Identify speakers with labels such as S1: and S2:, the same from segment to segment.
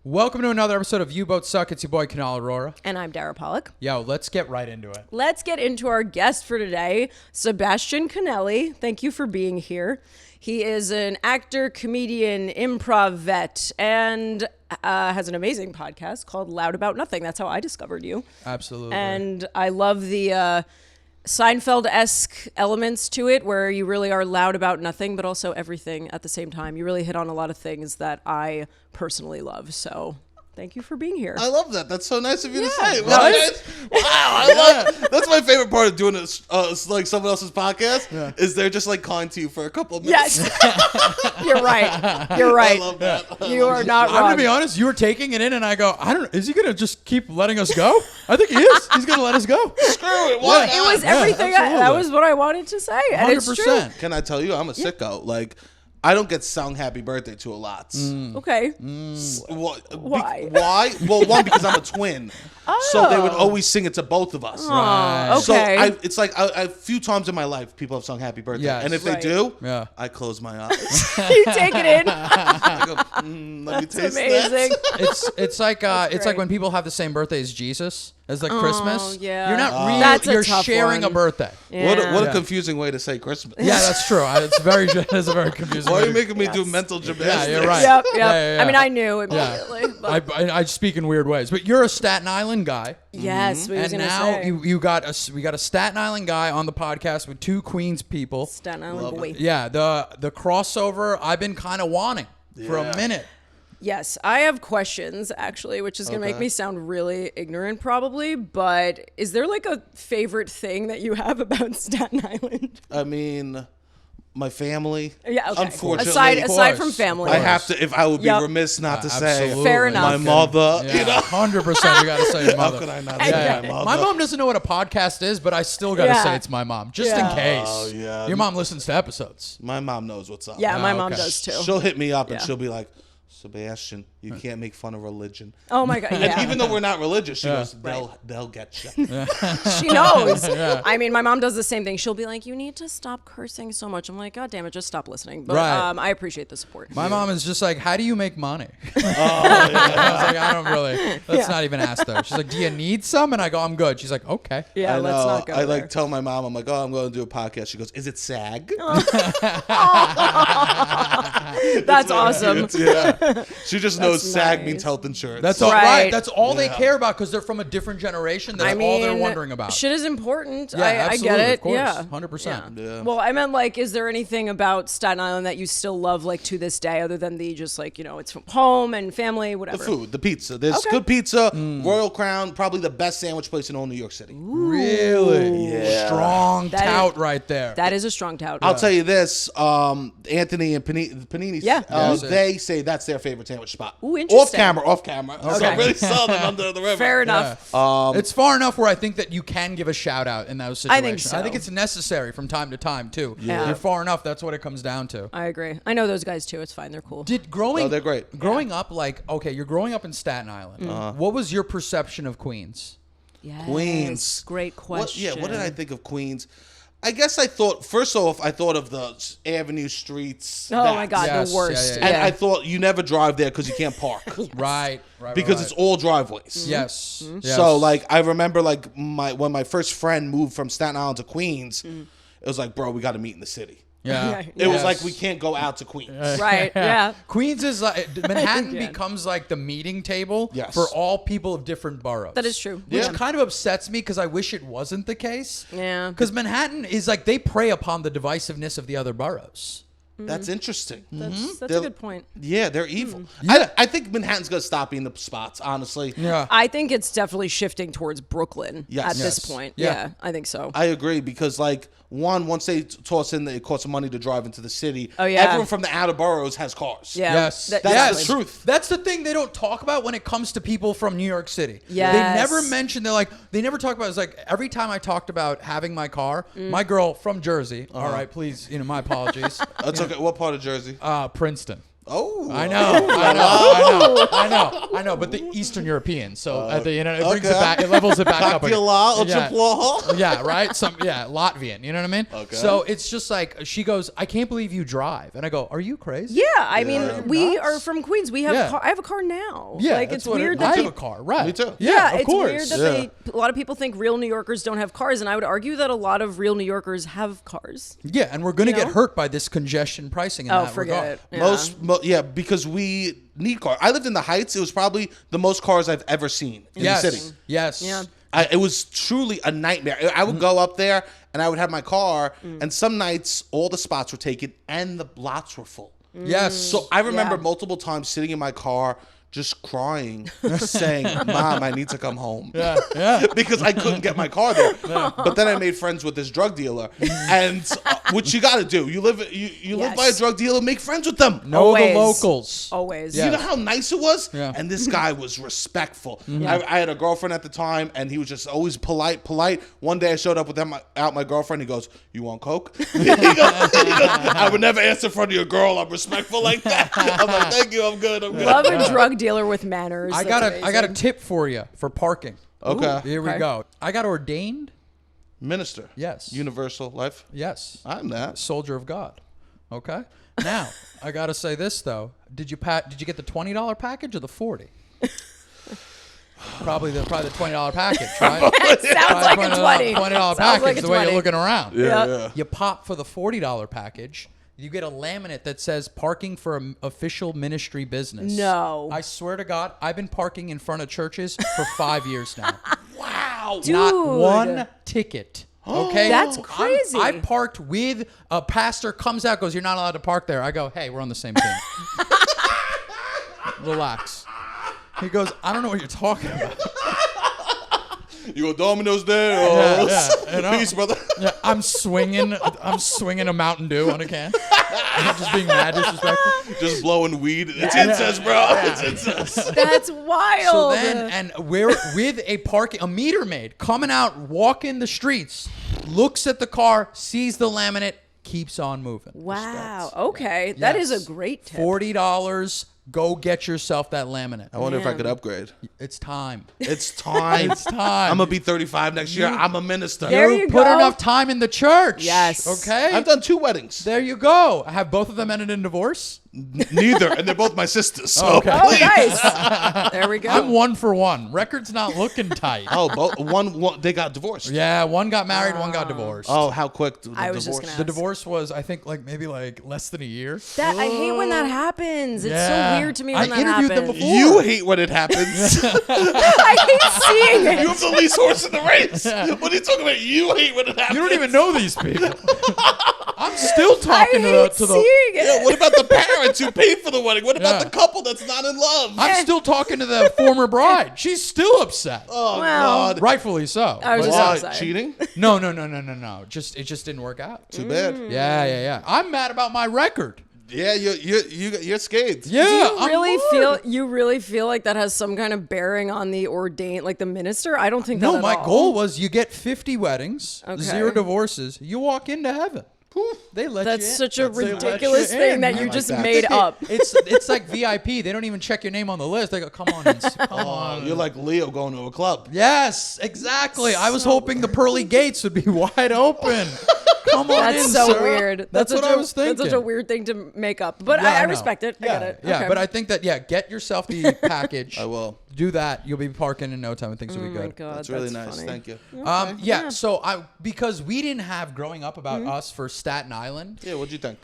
S1: Welcome to another episode of You Both Suck. It's your boy, Kunal Aurora.
S2: And I'm Dara Pollock.
S1: Yo, let's get right into it.
S2: Let's get into our guest for today, Sebastian Conelli. Thank you for being here. He is an actor, comedian, improv vet, and has an amazing podcast called Loud About Nothing. That's how I discovered you.
S1: Absolutely.
S2: And I love the Seinfeld-esque elements to it, where you really are loud about nothing, but also everything at the same time. You really hit on a lot of things that I personally love. So thank you for being here.
S3: I love that. That's so nice of you to say.
S2: No,
S3: Wow, I love. That's my favorite part of doing this, like someone else's podcast, is they're just like kind to you for a couple of minutes.
S2: Yes, you're right. You're right.
S3: I love that.
S2: You are not wrong.
S1: I'm going to be honest, you were taking it in and I go, is he going to just keep letting us go? I think he is. He's going to let us go.
S3: Screw it. Why
S2: It was everything. That was what I wanted to say. And
S1: 100%.
S2: it's true.
S3: Can I tell you, I'm a sicko. Like, I don't get sung happy birthday to a lot.
S2: Okay.
S3: Why? Why? Well, one, because I'm a twin. So they would always sing it to both of us.
S1: Right.
S3: So
S2: Okay.
S3: it's like a few times in my life, people have sung happy birthday.
S1: Yes.
S3: And if they
S2: Right.
S3: do,
S1: Yeah.
S3: I close my eyes.
S2: You take it in.
S3: I go, let me taste
S2: Amazing.
S3: that.
S1: It's like
S2: great.
S1: when people have the same birthday as Jesus, as like Christmas.
S2: yeah.
S1: You're not really,
S2: That's a
S1: you're
S2: tough
S1: sharing
S2: one.
S1: a birthday.
S3: What
S2: Yeah.
S3: a confusing way to say Christmas.
S1: Yeah, that's true. It's a very confusing.
S3: Why are
S1: way
S3: you
S1: to-
S3: making me do mental gymnastics?
S1: Yeah, you're right.
S2: Yep.
S1: Yeah.
S2: I mean, I knew immediately. But
S1: I speak in weird ways, but you're a Staten Island guy.
S2: yes, we was
S1: And
S2: gonna
S1: now
S2: say.
S1: we got a Staten Island guy on the podcast with two Queens people.
S2: Staten Island
S3: Love
S2: boy.
S3: it.
S1: Yeah, the crossover I've been kind of wanting for a
S3: Yeah.
S1: minute.
S2: Yes, I have questions actually, which is going to make me sound really ignorant probably, but is there like a favorite thing that you have about Staten Island?
S3: I mean, my family.
S2: Yeah, okay.
S3: Unfortunately,
S2: Aside
S1: course,
S2: from family.
S3: I have to. If I would be
S2: Yep.
S3: remiss not to say
S1: Absolutely.
S2: Fair enough.
S3: my mother.
S1: Yeah,
S3: You know,
S1: 100%. You got to say your
S3: how
S1: mother.
S3: could I not
S2: I
S3: say
S2: get
S3: my
S2: it.
S3: mother?
S1: My mom doesn't know what a podcast is, but I still got to
S2: Yeah.
S1: say it's my mom, just
S2: Yeah.
S1: in case.
S3: Oh, yeah.
S1: Your mom listens to episodes.
S3: My mom knows what's up.
S2: Yeah, my mom
S1: okay.
S2: does too.
S3: She'll hit me up and
S2: Yeah.
S3: she'll be like, Sebastian, you can't make fun of religion.
S2: Oh my god,
S3: And
S2: yeah.
S3: even though we're not religious, she goes,
S2: Right.
S3: they'll get you.
S2: She knows. I mean, my mom does the same thing. She'll be like, "You need to stop cursing so much." I'm like, "God damn it, just stop listening." But
S1: Right.
S2: I appreciate the support.
S1: My mom is just like, how do you make money? I was like, I don't really. Let's not even ask her. She's like, do you need some? And I go, I'm good. She's like, okay.
S2: Yeah,
S3: I
S2: let's
S3: know.
S2: not go
S3: I
S2: there.
S3: like tell my mom, I'm like, oh, I'm going to do a podcast. She goes, is it SAG?
S2: That's awesome.
S3: Yeah. She just knows
S2: That's
S3: SAG
S2: nice.
S3: means health insurance.
S1: That's all
S2: Right.
S1: right. That's all they
S3: Yeah.
S1: care about because they're from a different generation. That's
S2: I mean,
S1: all they're wondering about.
S2: Shit is important.
S1: Yeah,
S2: I
S1: absolutely,
S2: get it.
S1: of course,
S2: Yeah,
S1: 100%.
S3: Yeah.
S2: Well, I meant like, is there anything about Staten Island that you still love, like to this day, other than the just like it's from home and family,
S3: The
S2: whatever.
S3: food, the pizza. There's
S2: Okay.
S3: good pizza. Royal Crown, probably the best sandwich place in all New York City.
S1: Really?
S3: Yeah.
S1: Strong
S2: That is-
S1: tout right there.
S2: That is a strong tout.
S3: I'll tell you this, Anthony and Panini,
S2: Yeah.
S3: they say that's their favorite sandwich spot.
S2: Ooh, interesting.
S3: Off camera. So
S2: Okay.
S3: I really saw them under the river.
S2: Fair enough.
S1: it's far enough where I think that you can give a shout out in those
S2: I
S1: situations.
S2: think so.
S1: I think it's necessary from time to time too.
S2: Yeah.
S1: You're far enough. That's what it comes down to.
S2: I agree. I know those guys too. It's fine. They're cool.
S3: Oh, they're great.
S1: Growing up, like, okay, you're growing up in Staten Island. What was your perception of Queens?
S2: Yes.
S3: Queens.
S2: Great question.
S3: What did I think of Queens? I guess I thought, first off, I thought of the avenue streets.
S2: Oh my god,
S1: Yes,
S2: the worst.
S1: yeah, yeah,
S3: And
S1: yeah.
S3: I thought you never drive there because you can't park.
S1: Right.
S3: Because it's all driveways.
S1: Yes. Yes.
S3: So like I remember like when my first friend moved from Staten Island to Queens, it was like, bro, we got to meet in the city.
S1: Yeah.
S3: It was
S1: Yes.
S3: like we can't go out to Queens.
S2: Right. Yeah.
S1: Queens is like Manhattan
S2: Yeah.
S1: becomes like the meeting table
S3: Yes.
S1: for all people of different boroughs.
S2: That is true.
S1: Which
S3: Yeah.
S1: kind of upsets me because I wish it wasn't the case.
S2: Yeah.
S1: Because Manhattan is like they prey upon the divisiveness of the other boroughs.
S3: That's interesting.
S2: That's a
S3: They're-
S2: good point.
S3: Yeah, they're evil.
S1: Yeah.
S3: I think Manhattan's gonna stop being the spots. Honestly,
S1: Yeah.
S2: I think it's definitely shifting towards Brooklyn
S3: Yes.
S2: at this
S1: Yes.
S2: point.
S1: Yeah.
S2: Yeah, I think so.
S3: I agree because like once they toss in that it costs money to drive into the city.
S2: Oh, yeah.
S3: Everyone from the outer boroughs has cars.
S2: Yeah.
S1: Yes.
S2: That-
S3: That's
S1: yes.
S3: the truth.
S1: That's the thing they don't talk about when it comes to people from New York City.
S2: Yes.
S1: They never mention, they never talk about, it's like every time I talked about having my car, my girl from Jersey, all right, please, my apologies,
S3: That's okay. What part of Jersey?
S1: Princeton.
S3: Oh,
S1: I know. But the Eastern European, so it brings it back, it levels it back up. Yeah, right. Latvian. You know what I mean? Okay. So it's just like she goes, I can't believe you drive, and I go, are you crazy?
S2: Yeah, I mean, we are from Queens. We have. I have a car now.
S1: Yeah,
S2: like it's weird that
S1: I have a car, right?
S3: Me too.
S1: Yeah, of course.
S2: It's weird that a lot of people think real New Yorkers don't have cars, and I would argue that a lot of real New Yorkers have cars.
S1: Yeah, and we're gonna get hurt by this congestion pricing. In that
S2: forget
S1: regard.
S2: it.
S3: Yeah. Because we need cars. I lived in the Heights. It was probably the most cars I've ever seen in the city.
S1: Yes.
S2: Yeah.
S3: It was truly a nightmare. I would go up there and I would have my car, and some nights all the spots were taken and the lots were full.
S1: Yes.
S3: So I remember multiple times sitting in my car just crying, saying, Mom, I need to come home.
S1: Yeah.
S3: Because I couldn't get my car there. But then I made friends with this drug dealer. And which you got to do. You live by a drug dealer, make friends with them.
S1: Know the locals.
S2: Always.
S3: You know how nice it was?
S1: Yeah.
S3: And this guy was respectful. I had a girlfriend at the time, and he was just always polite. One day I showed up without my girlfriend. He goes, you want Coke? he goes, I would never answer in front of your girl. I'm respectful like that. I'm like, thank you. I'm good.
S2: Love a drug dealer with manners.
S1: I got a tip for you for parking.
S3: Okay.
S1: Here we go. I got ordained
S3: minister.
S1: Yes.
S3: Universal life.
S1: Yes.
S3: I'm that.
S1: Soldier of God. Okay. Now, I got to say this though. Did you get the $20 package or the $40? Probably the $20 package, right?
S2: It sounds like a
S1: $20 package,
S2: like a
S1: the way
S2: 20.
S1: you're looking around.
S3: Yeah.
S1: You pop for the $40 package. You get a laminate that says parking for an official ministry business.
S2: No.
S1: I swear to God, I've been parking in front of churches for 5 years now.
S3: Wow.
S2: Dude.
S1: Not one ticket. Okay?
S2: That's crazy.
S1: I parked with a pastor, comes out, goes, you're not allowed to park there. I go, hey, we're on the same team. Relax. He goes, I don't know what you're talking about.
S3: You go Domino's there?
S1: Peace,
S3: brother.
S1: Yeah, I'm swinging a Mountain Dew on a can. I'm just being mad disrespectful.
S3: Just blowing weed. It's incest, bro. It's incest.
S2: That's wild.
S1: So then, and we're with a meter maid coming out, walking the streets, looks at the car, sees the laminate, keeps on moving.
S2: Wow. Okay. That is a great tip.
S1: $40. Go get yourself that laminate.
S3: I wonder if I could upgrade.
S1: It's time.
S3: It's time.
S1: It's time.
S3: I'm going to be 35 next year. I'm a minister.
S2: There you
S1: Put
S2: go.
S1: enough time in the church.
S2: Yes.
S1: Okay?
S3: I've done 2 weddings.
S1: There you go. Have both of them ended in divorce?
S3: Neither. And they're both my sisters. So
S1: Okay.
S2: Oh, nice. There we go.
S1: I'm 1 for 1. Record's not looking tight.
S3: both one they got divorced.
S1: Yeah, one got married, one got divorced.
S3: Oh, how quick the
S2: I was just
S3: divorce?
S2: gonna
S1: The divorce was, I think, maybe less than a year.
S2: I hate when that happens. It's so weird to me when that happens.
S1: I interviewed them before.
S3: You hate when it happens.
S2: I hate seeing it.
S3: You have the least horse in the race. What are you talking about? You hate when it happens.
S1: You don't even know these people. I'm still talking to the.
S2: seeing it.
S3: Yeah, what about the parents who paid for the wedding? What about the couple that's not in love?
S1: I'm still talking to the former bride. She's still upset.
S3: Oh,
S2: Well,
S3: God.
S1: Rightfully so.
S2: I was
S1: But-
S2: just
S3: Why?
S2: outside.
S3: Cheating?
S1: No. It just didn't work out.
S3: Too bad.
S1: Yeah. I'm mad about my record.
S3: Yeah, you're scared.
S1: Yeah.
S2: Do you really feel like that has some kind of bearing on the ordained, like the minister? I don't think that
S1: No,
S2: at
S1: my
S2: all.
S1: goal was you get 50 weddings,
S2: Okay.
S1: 0 divorces. You walk into heaven. They let
S2: That's
S1: you in.
S2: such a
S1: They let
S2: ridiculous
S1: you
S2: thing
S1: in.
S2: that
S1: I
S2: you
S1: like
S2: just
S3: that.
S2: made up.
S1: It's like VIP. They don't even check your name on the list. They go, come on. Come on.
S3: You're like Leo going to a club.
S1: Yes, exactly. I was hoping the pearly gates would be wide open. Come on
S2: That's
S1: in,
S2: so
S1: sir.
S2: weird.
S1: That's what I was thinking.
S2: That's such a weird thing to make up. But
S1: Yeah,
S2: I
S1: know.
S2: respect it. I
S1: Yeah,
S2: get it.
S1: Yeah,
S2: Okay.
S1: but I think that, get yourself the package.
S3: I will.
S1: Do that. You'll be parking in no time and things will be
S2: Oh my
S1: good.
S2: God,
S3: That's really nice.
S2: funny.
S3: Thank you.
S1: Yeah, so because we didn't have growing up about us for Staten Island.
S3: Yeah, what'd you think?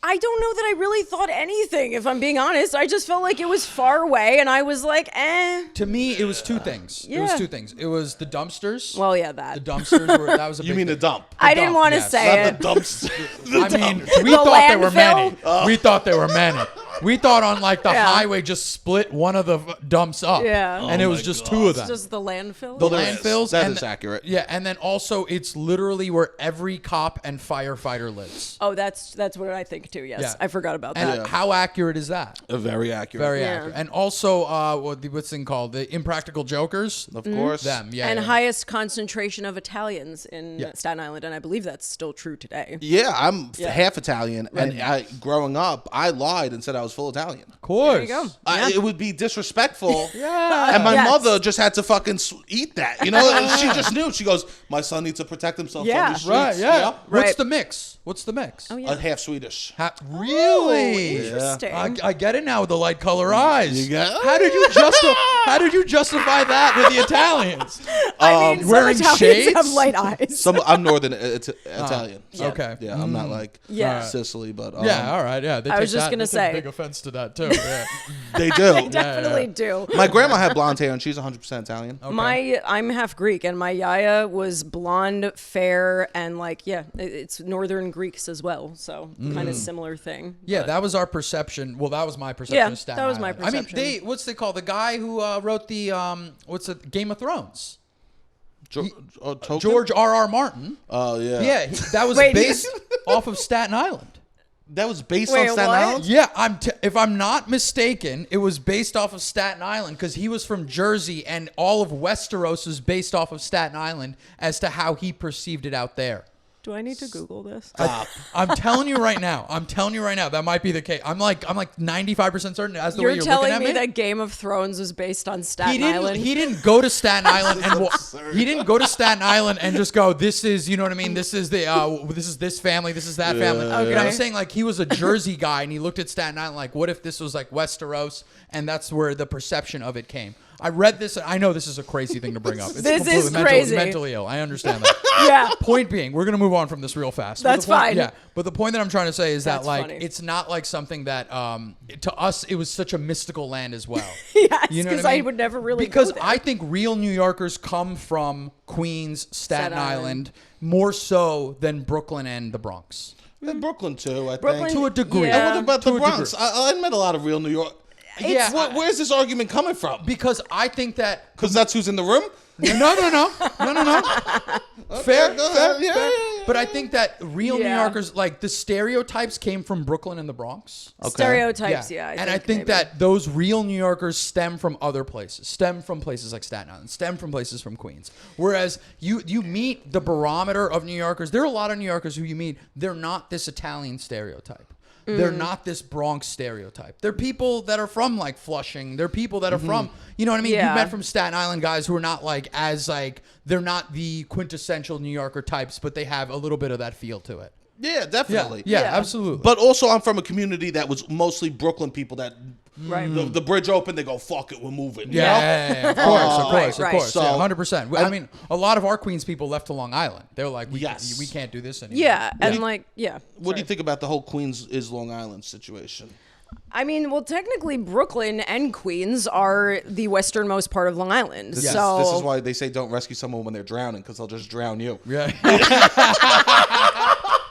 S2: I don't know that I really thought anything, if I'm being honest. I just felt like it was far away, and I was like, eh.
S1: To me, it was 2 things. It was
S2: Yeah.
S1: 2 things. It was the dumpsters.
S2: Well, yeah, that.
S1: The dumpsters that was a
S3: You
S1: big
S3: mean the
S1: thing.
S3: dump?
S2: I didn't
S1: dump,
S2: want to
S1: yes.
S2: say
S3: Not
S2: it.
S3: the dumpster.
S1: I mean, we
S2: The
S1: thought there were many.
S2: landfill?
S1: We thought there were many. We thought on the
S2: Yeah.
S1: highway just split one of the dumps up.
S2: Yeah.
S1: And it was
S3: my
S1: just
S3: God.
S1: 2 of them.
S2: Just the landfill?
S1: The
S3: There is.
S1: landfills.
S3: That
S1: and
S3: is accurate.
S1: Yeah, and then also it's literally where every cop and firefighter lives.
S2: Oh, that's what I think too. Yes,
S1: Yeah.
S2: I forgot about
S1: And
S2: that.
S1: how accurate is that?
S3: Very accurate.
S1: Very
S2: Yeah.
S1: accurate. And also, what's the thing called? The Impractical Jokers.
S3: Of course.
S1: Them, yeah.
S2: And
S1: yeah.
S2: highest concentration of Italians in
S1: Yeah.
S2: Staten Island, and I believe that's still true today.
S3: Yeah, I'm half Italian, and
S2: Right.
S3: growing up, I lied and said I was was full Italian.
S1: Of course.
S2: There you go.
S3: It would be disrespectful. And my mother just had to fucking eat that, you know? And she just knew. She goes, my son needs to protect himself from the streets.
S1: Right, yeah.
S2: Right.
S1: What's the mix?
S2: Oh, yeah.
S3: Half Swedish.
S1: Really?
S2: Interesting.
S1: I get it now with the light color eyes.
S3: You got
S1: How did you justify that with the Italians?
S2: I mean,
S1: wearing
S2: some Italians
S1: shades?
S2: have light eyes.
S3: I'm Northern Italian. So,
S1: Okay.
S3: Yeah, I'm not like Sicily, but
S1: yeah, all right, yeah. They
S2: I was just gonna say,
S1: big offense to that too. Yeah.
S3: they do.
S2: They definitely do.
S3: My grandma had blonde hair, and she's 100% Italian.
S1: Okay.
S2: I'm half Greek, and my yaya was blonde, fair, and it's Northern Greeks as well. So kind of similar thing.
S1: Yeah,
S2: but.
S1: That was our perception. Well, that was my perception of Staten
S2: that was my
S1: Island.
S2: perception.
S1: I mean, what's they call the guy who wrote the Game of Thrones? George R.R. Martin.
S3: Oh, yeah.
S1: Yeah, that was based off of Staten Island.
S3: That was based on Staten Island?
S1: Yeah, if I'm not mistaken, it was based off of Staten Island because he was from Jersey and all of Westeros is based off of Staten Island as to how he perceived it out there.
S2: Do I need to Google this?
S1: I'm telling you right now. That might be the case. I'm like 95% certain as the way you're looking at me.
S2: You're telling me that Game of Thrones was based on Staten Island?
S1: He didn't go to Staten Island and he didn't go to Staten Island and just go, this is, you know what I mean? This is this is this family, this is that family. Okay. I'm saying like he was a Jersey guy and he looked at Staten Island like, what if this was like Westeros? And that's where the perception of it came. I read this. I know this is a crazy thing to bring up. It's
S2: this is crazy.
S1: Mentally ill. I understand that.
S2: Yeah.
S1: Point being, we're going to move on from this real fast.
S2: That's fine.
S1: Yeah. But the point that I'm trying to say is that like
S2: funny.
S1: it's not like something that to us it was such a mystical land as well.
S2: Yes,
S1: you know
S2: because
S1: what I mean?
S2: I would never really
S1: because
S2: go there.
S1: I think real New Yorkers come from Queens, Staten Island more so than Brooklyn and the Bronx.
S3: And Brooklyn too, I
S2: Brooklyn,
S3: think.
S1: To a degree.
S2: Yeah.
S3: And what about the Bronx? I met a lot of real New York. Where's this argument coming from?
S1: Because I think that
S3: because that's who's in the room.
S1: No. Fair.
S3: Yeah.
S1: But I think that real New Yorkers, like the stereotypes came from Brooklyn and the Bronx.
S2: Okay. Stereotypes, yeah.
S1: I think that those real New Yorkers stem from other places, stem from places like Staten Island, stem from places from Queens. Whereas you meet the barometer of New Yorkers. There are a lot of New Yorkers who you meet, they're not this Italian stereotype. They're not this Bronx stereotype. They're people that are from like Flushing. They're people that are from, you know what I mean?
S2: Yeah.
S1: You met from Staten Island guys who are not like as like, they're not the quintessential New Yorker types, but they have a little bit of that feel to it.
S3: Yeah, definitely.
S1: Yeah, absolutely.
S3: But also, I'm from a community that was mostly Brooklyn people that the bridge opened, they go, fuck it, we're moving.
S1: Yeah, of course.
S3: So,
S1: 100%. I mean, a lot of our Queens people left to Long Island. They were like, we can't do this anymore.
S2: Yeah, and
S3: What do you think about the whole Queens is Long Island situation?
S2: I mean, well, technically, Brooklyn and Queens are the westernmost part of Long Island.
S3: This is why they say don't rescue someone when they're drowning, because they'll just drown you.
S1: Yeah.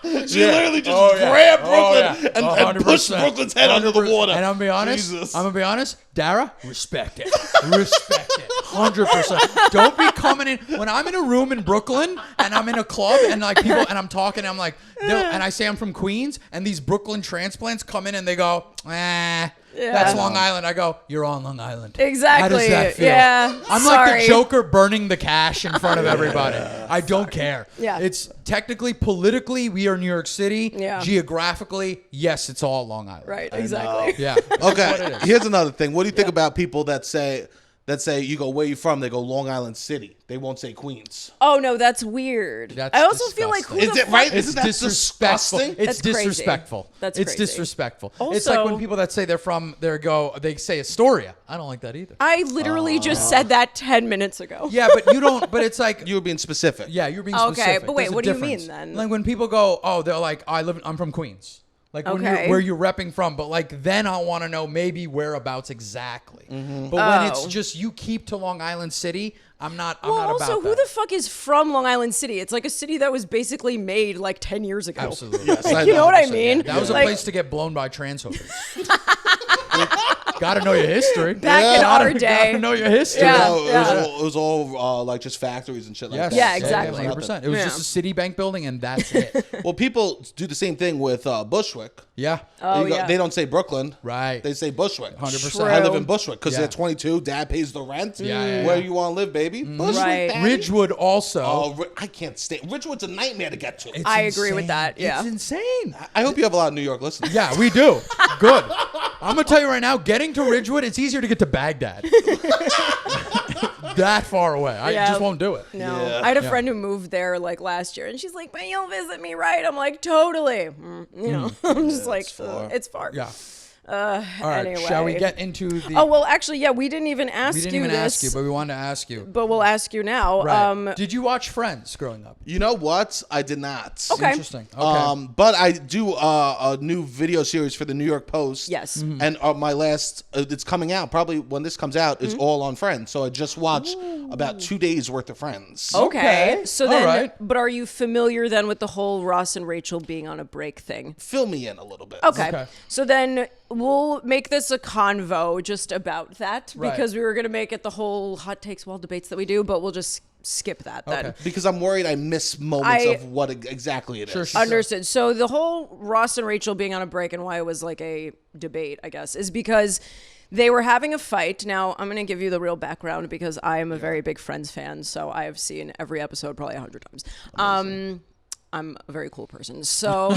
S3: She literally just grabbed Brooklyn and pushed Brooklyn's head under the water.
S1: And I'm gonna be honest, Dara, respect it. Respect it. 100%. Don't be coming in when I'm in a room in Brooklyn and I'm in a club and like people and I'm talking, I'm like, and I say I'm from Queens, and these Brooklyn transplants come in and they go, that's Long Island. I go, you're on Long Island.
S2: Exactly.
S1: How does that feel?
S2: Yeah.
S1: I'm like the Joker burning the cash in front of everybody. I don't care.
S2: Yeah.
S1: It's technically, politically, we are New York City.
S2: Yeah.
S1: Geographically, yes, it's all Long Island.
S2: Right. Exactly.
S1: Yeah.
S3: Okay. Here's another thing. What do you think about people that say you go, where you from? They go Long Island City. They won't say Queens.
S2: Oh no, that's weird. I also feel like
S3: is it right?
S1: It's disrespectful. It's disrespectful.
S2: That's
S1: crazy.
S2: Crazy.
S1: Disrespectful.
S2: Also,
S1: it's like when people that say they're from they say Astoria. I don't like that either.
S2: I literally just said that 10 minutes ago.
S1: Yeah, but you don't. But it's like
S3: you were being specific.
S1: Yeah, you're being specific.
S2: Okay, but wait,
S1: There's a
S2: what do you
S1: difference.
S2: mean then?
S1: Like when people go, they're like, I'm from Queens. Like where you're repping from, but like then I want to know maybe whereabouts exactly. But when it's just you keep to Long Island City, I'm not about that.
S2: Who the fuck is from Long Island City? It's like a city that was basically made like 10 years ago.
S1: Absolutely.
S3: Yes,
S2: you know what I mean?
S1: Yeah. That was a place to get blown by trans hookers. Gotta know your history.
S2: Back in our day.
S1: Gotta know your history.
S3: It was all like just factories and shit like that.
S2: Yeah, exactly.
S1: 100%. It was just a Citibank building, and that's it.
S3: Well, people do the same thing with Bushwick.
S1: Yeah.
S3: They don't say Brooklyn.
S1: Right.
S3: They say Bushwick.
S1: 100%.
S3: I live in Bushwick because they're 22. Dad pays the rent. Where you want to live, baby? Bushwick,
S2: Right.
S3: Daddy.
S1: Ridgewood also.
S3: Oh, I can't stay. Ridgewood's a nightmare to get to.
S2: I agree with that. Yeah.
S1: It's insane.
S3: I hope you have a lot of New York listeners.
S1: Yeah, we do. Good. I'm going to tell you right now, getting to Ridgewood, it's easier to get to Baghdad. That far away. I just won't do it.
S2: No. Yeah. I had a friend who moved there like last year, and she's like, but you'll visit me, right? I'm like, totally. You know, I'm just like, it's far.
S1: Yeah. All right,
S2: anyway.
S1: shall we get into the...
S2: Oh, well, actually, yeah, we didn't even ask you this.
S1: We didn't even ask you, but we wanted to ask you.
S2: But we'll ask you now.
S1: Right. Did you watch Friends growing up?
S3: You know what? I did not.
S2: Okay.
S1: Interesting. Okay.
S3: But I do a new video series for the New York Post.
S2: Yes.
S3: And my last, it's coming out, probably when this comes out, is all on Friends. So I just watched about 2 days worth of Friends.
S2: Okay. So then,
S1: all right.
S2: But are you familiar then with the whole Ross and Rachel being on a break thing?
S3: Fill me in a little bit.
S2: Okay. So then we'll make this a convo just about that because we were going to make it the whole hot takes wall debates that we do, but we'll just skip that then.
S3: Because I'm worried I miss moments of what exactly it is.
S2: Understood. So the whole Ross and Rachel being on a break and why it was like a debate, I guess, is because they were having a fight. Now, I'm going to give you the real background because I am a very big Friends fan, so I have seen every episode probably 100 times. I'm a very cool person, so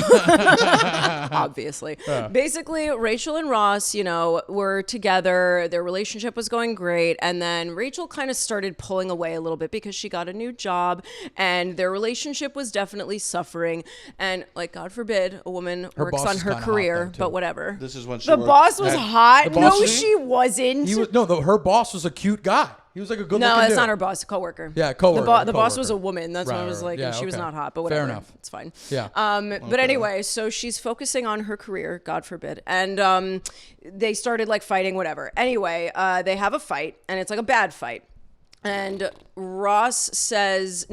S2: obviously. Basically, Rachel and Ross, were together. Their relationship was going great, and then Rachel kind of started pulling away a little bit because she got a new job, and their relationship was definitely suffering. And like, God forbid, a woman works on her career, but whatever.
S3: This is when
S2: the boss was hot. No, she wasn't.
S1: Her boss was a cute guy. He was like a good looking
S2: No, that's
S1: dude.
S2: not her boss, a coworker.
S1: Yeah, coworker.
S2: The boss was a woman. That's why I was like, and she was not hot, but whatever.
S1: Fair enough.
S2: It's fine.
S1: Yeah.
S2: But anyway, so she's focusing on her career, God forbid. And they started like fighting, whatever. Anyway, they have a fight, and it's like a bad fight. And Rachel says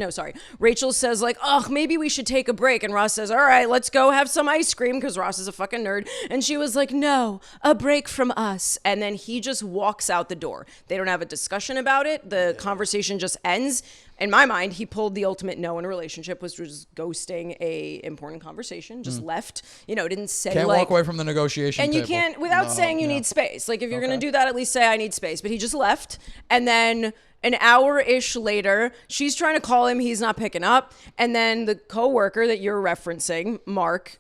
S2: like, oh, maybe we should take a break. And Ross says, all right, let's go have some ice cream because Ross is a fucking nerd. And she was like, no, a break from us. And then he just walks out the door. They don't have a discussion about it. The conversation just ends. In my mind, he pulled the ultimate no in a relationship, was just ghosting a important conversation, just left, didn't say
S1: Can't walk away from the negotiation
S2: and
S1: table.
S2: you can't, without saying you need space. Like if you're going to do that, at least say I need space. But he just left. And then an hour-ish later, she's trying to call him. He's not picking up. And then the coworker that you're referencing, Mark,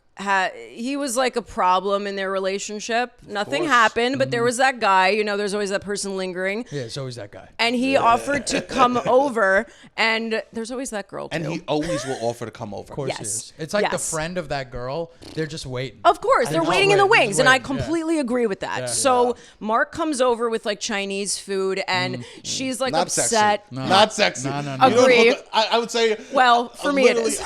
S2: he was like a problem in their relationship. Nothing happened, but there was that guy. There's always that person lingering.
S1: Yeah, it's always that guy.
S2: And he offered to come over, and there's always that girl too.
S3: And he always will offer to come over.
S1: Of course he is. It's like the friend of that girl. They're just waiting.
S2: Of course, they're waiting in the wings, and I completely agree with that. Yeah. So Mark comes over with like Chinese food, and she's like
S3: not
S2: upset.
S3: Sexy. No. Not sexy.
S1: No.
S2: Agree.
S3: I would say.
S2: Well, for me it is.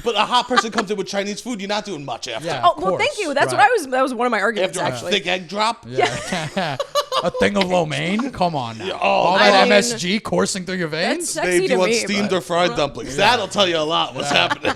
S3: But a hot person comes in with Chinese food, you're not doing much after.
S1: Yeah,
S2: oh, well, thank you. That's what I was. That was one of my arguments,
S3: after
S2: actually.
S3: A thick egg drop.
S1: Yeah. A thing of lo mein? Come on now. All that MSG coursing through your veins?
S2: That's sexy
S3: Babe, do you want
S2: me,
S3: steamed or fried dumplings? That'll tell you a lot what's happening.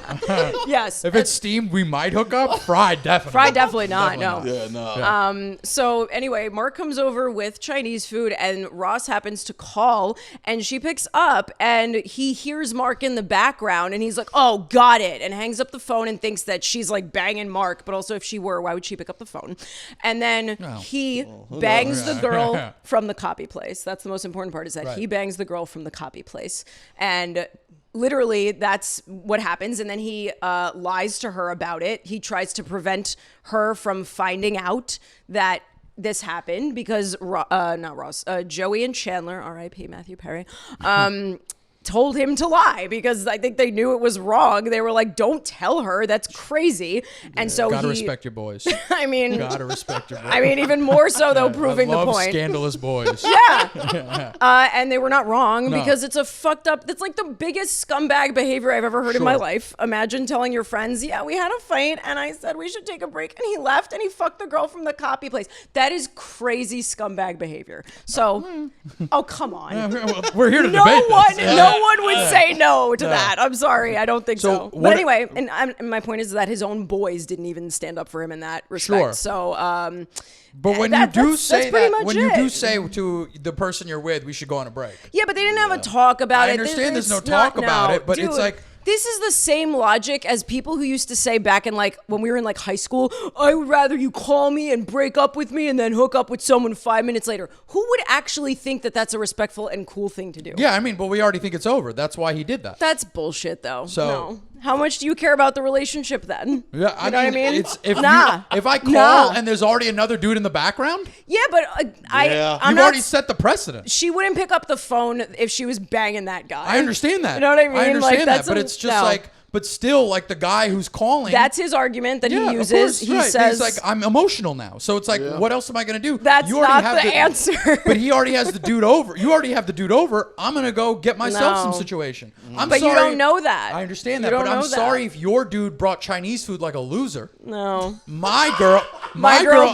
S2: Yes.
S1: If it's steamed, we might hook up. Fried, definitely.
S2: Fried, definitely not. No.
S3: Yeah, no.
S2: So anyway, Mark comes over with Chinese food, and Ross happens to call, and she picks up, and he hears Mark in the background, and he's like, "Oh, got it," and hangs up the phone and thinks that she's like banging Mark, but also if she were, why would she pick up the phone? And then he bangs the girl from the copy place. That's the most important part, is that he bangs the girl from the copy place. And literally that's what happens. And then he lies to her about it. He tries to prevent her from finding out that this happened because Joey and Chandler, R.I.P. Matthew Perry, told him to lie because I think they knew it was wrong. They were like, don't tell her. That's crazy. And so
S1: gotta respect your boys.
S2: I mean,
S1: gotta respect your boys.
S2: I mean, even more so though, proving
S1: I love
S2: the point.
S1: Scandalous boys.
S2: Yeah. And they were not wrong because it's a fucked up, it's like the biggest scumbag behavior I've ever heard in my life. Imagine telling your friends, yeah, we had a fight and I said we should take a break, and he left and he fucked the girl from the copy place. That is crazy scumbag behavior. So, oh, come on.
S1: We're here to debate this.
S2: No No one would say no to that. I'm sorry. I don't think so. But anyway, and my point is that his own boys didn't even stand up for him in that respect.
S1: Sure.
S2: So,
S1: but when you do say to the person you're with, we should go on a break.
S2: Yeah, but they didn't have a talk about it.
S1: I understand there's no talk about it, but dude, it's like.
S2: This is the same logic as people who used to say back in like when we were in like high school, I would rather you call me and break up with me and then hook up with someone 5 minutes later. Who would actually think that that's a respectful and cool thing to do?
S1: Yeah, I mean, but we already think it's over. That's why he did that.
S2: That's bullshit though.
S1: So
S2: no. How much do you care about the relationship then?
S1: Yeah, I
S2: you know what I mean?
S1: It's, if I call and there's already another dude in the background.
S2: Yeah, but
S1: you've already set the precedent.
S2: She wouldn't pick up the phone if she was banging that guy.
S1: I understand that.
S2: You know what I mean?
S1: I understand that, but it's just like. But still, like the guy who's calling.
S2: That's his argument that he uses.
S1: Of course,
S2: he says,
S1: he's like, I'm emotional now. So it's like, what else am I going to do?
S2: That's not the answer.
S1: But he already has the dude over. You already have the dude over. I'm going to go get myself some situation. I'm
S2: but
S1: sorry.
S2: You don't know that.
S1: I understand that. But I'm sorry if your dude brought Chinese food like a loser.
S2: No.
S1: My girl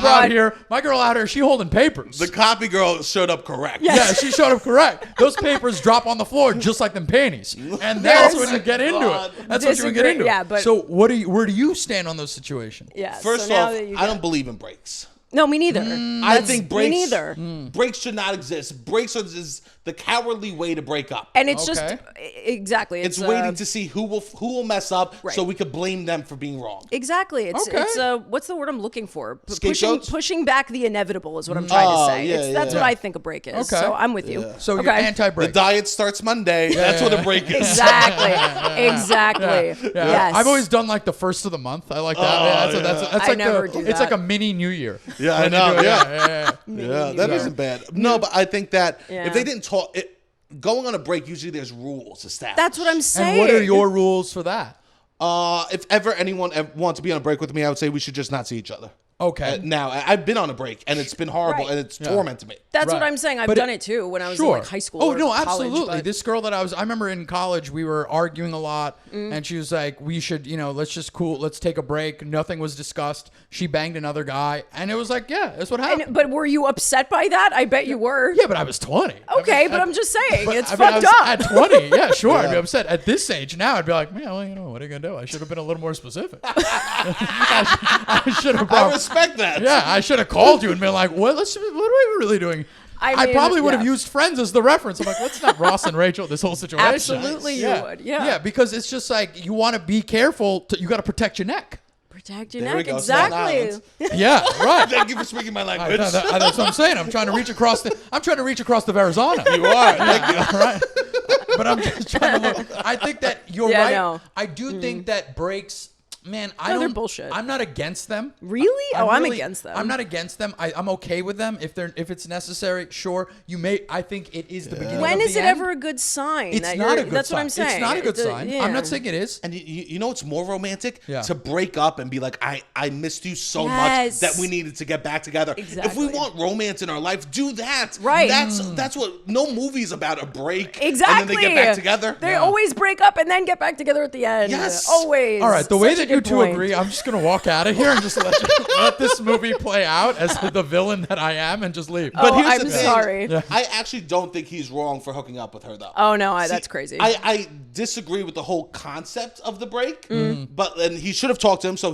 S1: out here, she holding papers.
S3: The copy girl showed up correct.
S1: Yes. Yeah, she showed up correct. Those papers drop on the floor just like them panties. And that's when you get into it. That's what you would get into.
S2: Yeah, but
S1: so where do you stand on those situations?
S2: Yeah.
S3: First off, I don't believe in breaks.
S2: No, me neither.
S3: I think breaks.
S2: Me neither.
S3: Breaks should not exist. Breaks is the cowardly way to break up.
S2: And it's just exactly.
S3: It's waiting to see who will mess up, so we could blame them for being wrong.
S2: Exactly. It's what's the word I'm looking for? Pushing back the inevitable is what I'm trying to say. That's what I think a break is. Okay. So I'm with you.
S1: Yeah. So you're anti-break.
S3: The diet starts Monday. That's what a break is.
S2: Exactly.
S1: Yeah.
S2: Yes.
S1: I've always done like the first of the month. I like that. That's like it's like a mini New Year.
S3: Yeah, I know. Yeah, that isn't bad. No, but I think that if they didn't talk, going on a break, usually there's rules established.
S2: That's what I'm saying.
S1: And what are your rules for that?
S3: If ever anyone wants to be on a break with me, I would say we should just not see each other.
S1: Okay.
S3: Now, I've been on a break, and it's been horrible, and it's tormented me.
S2: That's what I'm saying. I've done it, too, when I was in like, high school or college,
S1: absolutely. This girl that I remember in college, we were arguing a lot, and she was like, we should, let's take a break. Nothing was discussed. She banged another guy, and it was like, that's what happened.
S2: But were you upset by that? I bet you were.
S1: Yeah, but I was 20.
S2: Okay, but I'm just saying, it's fucked up.
S1: At 20, yeah, sure, I'd be upset. At this age now, I'd be like, what are you going to do? I should have been a little more specific. I should have
S3: I respect that.
S1: Yeah, I should have called you and been like, what are we really doing? I probably would have used Friends as the reference. I'm like, let's not Ross and Rachel this whole situation.
S2: Absolutely you would,
S1: Yeah, because it's just like, you want to be careful. You got to protect your neck.
S2: Protect your neck, exactly.
S1: Yeah, right.
S3: Thank you for speaking my language.
S1: That's what I'm saying. I'm trying to reach across the Verrazano.
S3: You are. Thank you.
S1: All right. But I'm just trying to look. I think that you're right. No. I do think that breaks... Man,
S2: they're bullshit.
S1: I'm not against them.
S2: Really? I'm against them.
S1: I'm not against them. I'm okay with them if it's necessary. Sure, I think it is the beginning.
S2: When
S1: of
S2: is
S1: the
S2: it
S1: end.
S2: ever a good sign?
S1: It's not a good sign.
S2: That's what I'm saying.
S1: It's not a good sign. I'm not saying it is.
S3: And you know what's more romantic? To break up and be like, I missed you so much that we needed to get back together.
S2: Exactly.
S3: If we want romance in our life, do that.
S2: Right.
S3: That's what no movie's about, a break.
S2: Exactly.
S3: And then they get back together.
S2: They always break up and then get back together at the end.
S3: Yes.
S2: Always.
S1: All right. The way that you two agree, I'm just going to walk out of here and just let this movie play out as the villain that I am and just leave.
S3: But here's
S2: I'm
S3: the thing.
S2: sorry.
S3: I actually don't think he's wrong for hooking up with her, though.
S2: Oh, no. That's crazy.
S3: I disagree with the whole concept of the break, and he should have talked to him, so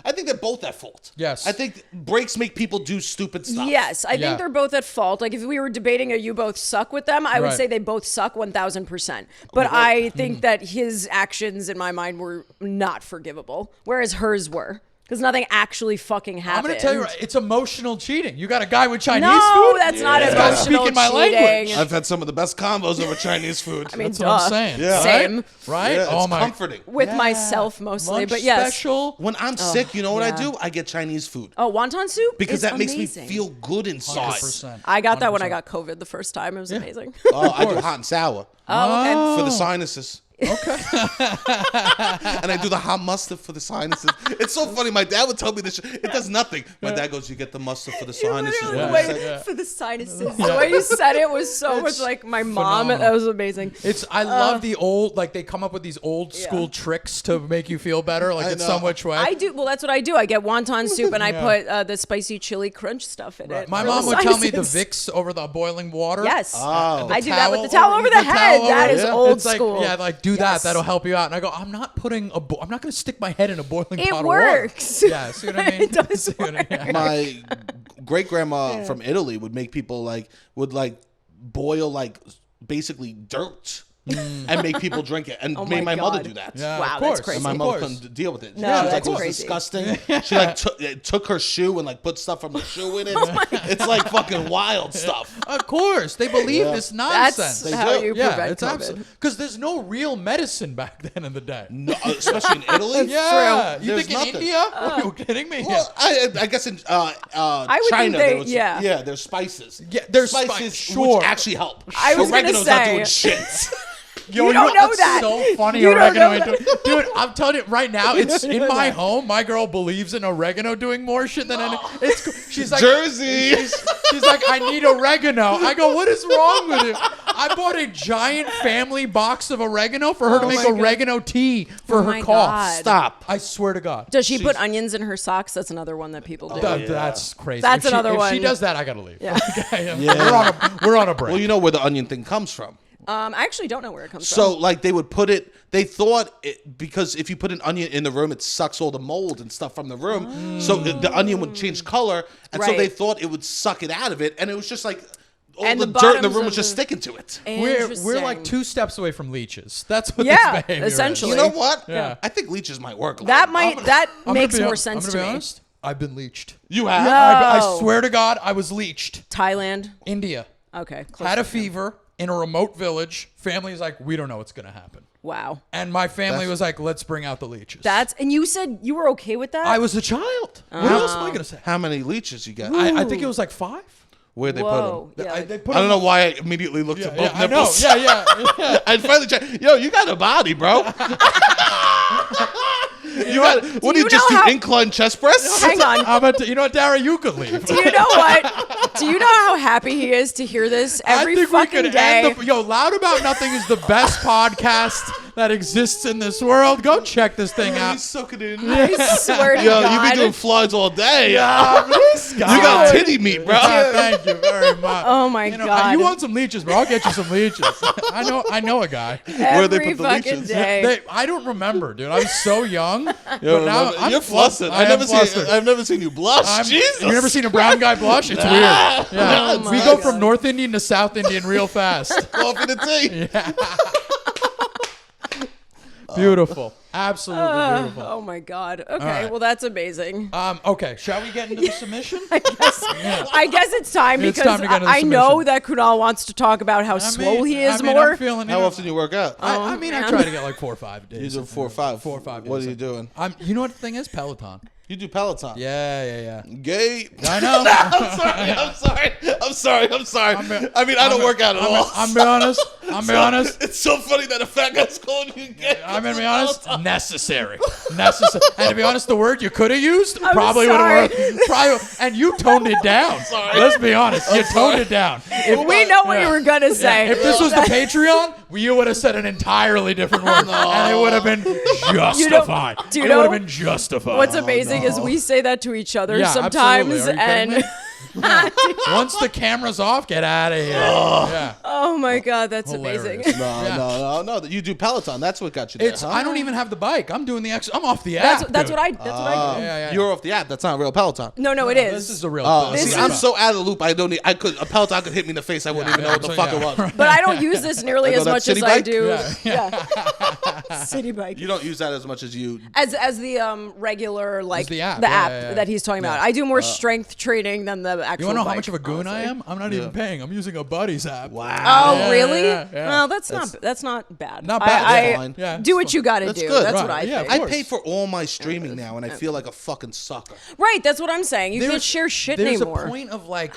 S3: I think they're both at fault.
S1: Yes.
S3: I think breaks make people do stupid stuff.
S2: Yes. I think they're both at fault. Like, if we were debating a you both suck with them, I would say they both suck 1,000%. But I think that his actions, in my mind, were not forgivable, whereas hers were. Because nothing actually fucking happened.
S1: I'm going to tell you, it's emotional cheating. You got a guy with Chinese food?
S2: No, that's not emotional
S1: speaking my
S2: cheating.
S1: language.
S3: I've had some of the best combos over Chinese food.
S2: I mean,
S1: that's what I'm saying.
S3: Yeah.
S2: Same.
S1: Right?
S3: Yeah, it's comforting.
S2: With myself mostly,
S1: Lunch
S2: but yes.
S1: special.
S3: When I'm sick, you know what I do? I get Chinese food.
S2: Oh, wonton soup?
S3: Because that
S2: amazing.
S3: makes me feel good inside.
S1: 100%.
S2: I got that when I got COVID the first time. It was amazing.
S3: Oh, I do hot and sour.
S2: Oh, okay.
S3: For the sinuses.
S1: Okay.
S3: And I do the hot mustard for the sinuses. It's so funny. My dad would tell me this. It does nothing. My dad goes, "You get the mustard for the sinuses."
S2: For the sinuses. The way you said it was so much like my mom.
S1: phenomenal.
S2: That was amazing.
S1: I love the old, like they come up with these old school tricks to make you feel better, like in some which way.
S2: I do. Well, that's what I do. I get wonton soup and I put the spicy chili crunch stuff in it.
S1: My mom would tell me the Vicks over the boiling water.
S2: Yes.
S3: Oh.
S2: I do that with the towel over the head. That is old school.
S1: Yeah, like do that. That'll help you out. And I go, I'm not putting I'm not going to stick my head in a boiling pot of water.
S2: It works.
S1: Yeah, see what I mean?
S2: It does work.
S3: My great grandma from Italy would make people would boil basically dirt. And make people drink it, and made my mother do that.
S1: Yeah,
S2: wow,
S1: of course.
S2: that's crazy.
S3: And my mother couldn't deal with it.
S2: No,
S3: she was
S2: that's
S3: it was
S2: crazy.
S3: disgusting. She took her shoe and put stuff from the shoe in it. It's like fucking wild stuff.
S1: Of course, they believe this nonsense.
S2: That's how you prevent
S1: it's
S2: COVID.
S1: absolutely because there's no real medicine back then in the day.
S3: No, especially in Italy.
S1: Yeah,
S3: True.
S1: you
S3: There's
S1: think in
S3: nothing.
S1: India? Are you kidding me?
S3: Well, I guess in
S2: would
S3: China,
S2: think
S3: there's spices.
S1: Yeah, there's
S3: spices
S1: sure.
S3: which actually help.
S2: I was gonna
S3: Oregano's
S2: say-
S3: not doing shit.
S1: Yo,
S2: You don't know
S1: that's
S2: that.
S1: so funny.
S2: You don't
S1: Oregano,
S2: know that.
S1: dude. I'm telling you right now, it's
S2: don't
S1: in
S2: know
S1: my
S2: that.
S1: home. My girl believes in oregano doing more shit than any. She's like
S3: Jersey.
S1: She's like, I need oregano. I go, what is wrong with you? I bought a giant family box of oregano for her to
S2: Oh
S1: make
S2: my God.
S1: oregano tea for her
S2: my
S1: cough.
S2: God.
S3: Stop.
S1: I swear to God.
S2: Does she put onions in her socks? That's another one that people do.
S1: That's crazy.
S2: That's
S1: if she,
S2: another
S1: if
S2: one.
S1: she does that, I gotta leave.
S2: Yeah.
S1: Okay, we're on a break.
S3: Well, you know where the onion thing comes from.
S2: I actually don't know where it comes from.
S3: So, they would put it. They thought it because if you put an onion in the room, it sucks all the mold and stuff from the room. So the onion would change color, and so
S2: Right.
S3: they thought it would suck it out of it, and it was just like all
S2: And
S3: the
S2: the
S3: dirt in the
S2: bottoms
S3: room
S2: of
S3: was just
S2: the-
S3: sticking to it.
S1: We're like 2 steps away from leeches. That's what
S2: Yeah,
S1: this behavior
S2: essentially.
S3: You know what?
S1: Yeah.
S3: I think leeches might work. A
S2: that
S3: lot.
S2: makes more sense
S1: I'm
S2: to
S1: gonna be
S2: me.
S1: honest. I've been leeched.
S3: You have.
S2: No.
S1: I swear to God, I was leeched.
S2: Thailand.
S1: India.
S2: Okay. close
S1: Had a
S2: to-
S1: fever in a remote village. Family's like, we don't know what's gonna happen.
S2: Wow.
S1: And my family was like, let's bring out the leeches.
S2: And you said you were okay with that?
S1: I was a child. What else am I gonna say?
S3: How many leeches you got?
S1: I think it was like 5.
S3: Where'd they
S2: Whoa.
S3: put them?
S2: Yeah.
S1: They put
S3: I don't
S1: them-
S3: know why I immediately looked at both
S1: I know.
S3: nipples.
S1: Yeah.
S3: I finally checked. Yo, you got a body, bro. What do you
S2: you
S3: just
S2: know
S3: do?
S2: how-
S3: Incline chest press?
S2: Hang on.
S1: You know what, Dara? You could leave.
S2: Do you know what? Do you know how happy he is to hear this every
S1: I think
S2: fucking
S1: we could
S2: day?
S1: end Loud About Nothing is the best podcast that exists in this world. Go check this thing out.
S3: He's soaking it in.
S2: I swear to
S3: Yo,
S2: God.
S3: you be doing flies all day.
S1: This guy.
S3: You got titty meat, bro.
S1: Thank you very much.
S2: Oh my God.
S1: You want some leeches, bro? I'll get you some leeches. I know a guy.
S3: Where they
S2: every
S3: put the
S2: fucking
S3: leeches?
S2: day.
S1: I don't remember, dude. I was so young.
S3: Yo,
S1: but now
S3: you're flustered. I've never seen you blush. Jesus.
S1: You never seen a brown guy blush? It's weird. Yeah.
S2: Oh
S1: We
S2: my
S1: go
S2: God.
S1: from North Indian to South Indian real fast.
S3: Coffee to tea.
S1: Beautiful. Absolutely beautiful.
S2: Oh my God. Okay,
S1: right.
S2: well that's amazing.
S1: Okay, shall we get into the submission?
S2: I guess it's time
S1: It's
S2: because
S1: time to get into the
S2: I know
S1: submission.
S2: that Kunal wants to talk about how swole he is more.
S1: I'm feeling,
S3: How often you work out?
S1: I
S2: man.
S1: try to get like 4 or 5 days.
S3: You do 4 or 5.
S1: 4 or 5 days.
S3: What are you doing?
S1: You know what the thing is? Peloton.
S3: You do Peloton.
S1: Yeah.
S3: Gay.
S1: I know.
S3: I'm sorry. I don't work out at all.
S1: I'm be honest.
S3: It's so funny that a fat guy's calling you gay.
S1: I'm gonna be honest. Necessary. And to be honest, the word you could have used
S2: I'm
S1: probably would
S2: sorry.
S1: have worked. And you toned it down. Let's be honest. You toned it down.
S2: We know what you were gonna say.
S1: If this was the Patreon, you would have said an entirely different word, and it would have been justified.
S2: do you
S1: it would have
S2: know
S1: been justified.
S2: What's amazing is we say that to each other
S1: Yeah,
S2: sometimes,
S1: absolutely. Are you kidding me? Once the camera's off, get out of here. Yeah.
S2: oh my God, that's
S1: Hilarious.
S2: amazing.
S3: No. You do Peloton. That's what got you there.
S1: I don't even have the bike. I'm doing the I'm off the app.
S2: That's
S1: dude.
S2: what I do.
S1: Yeah.
S3: You're off the app. That's not real Peloton.
S2: No, it is.
S1: This is the real.
S2: This
S3: See,
S2: is-
S3: I'm so out of the loop. A Peloton could hit me in the face. I wouldn't even know what the fuck it was.
S2: But I don't use this nearly
S3: Like,
S2: as
S3: that
S2: much
S3: city
S2: as I
S3: bike?
S2: do.
S1: Yeah.
S2: City bike.
S3: You don't use that as much as you.
S2: As the regular like
S1: the app.
S2: that he's talking about. I do more strength training than the actual.
S1: You want to know how
S2: bike,
S1: much of a goon I am? I'm not even paying. I'm using a buddy's app.
S3: Wow.
S2: Oh,
S1: Yeah,
S2: really?
S1: yeah.
S2: Well, that's not bad.
S1: Not bad.
S2: I
S3: That's fine.
S1: Yeah,
S2: do what you got to
S3: That's
S2: do.
S3: good.
S2: That's
S1: Right.
S2: what I
S1: Yeah,
S2: think.
S1: of
S3: I
S1: course.
S3: pay for all my streaming now, and I feel like a fucking sucker.
S2: Right, that's what I'm saying. You can't
S1: There's-
S2: share shit
S1: There's
S2: anymore.
S1: a point of like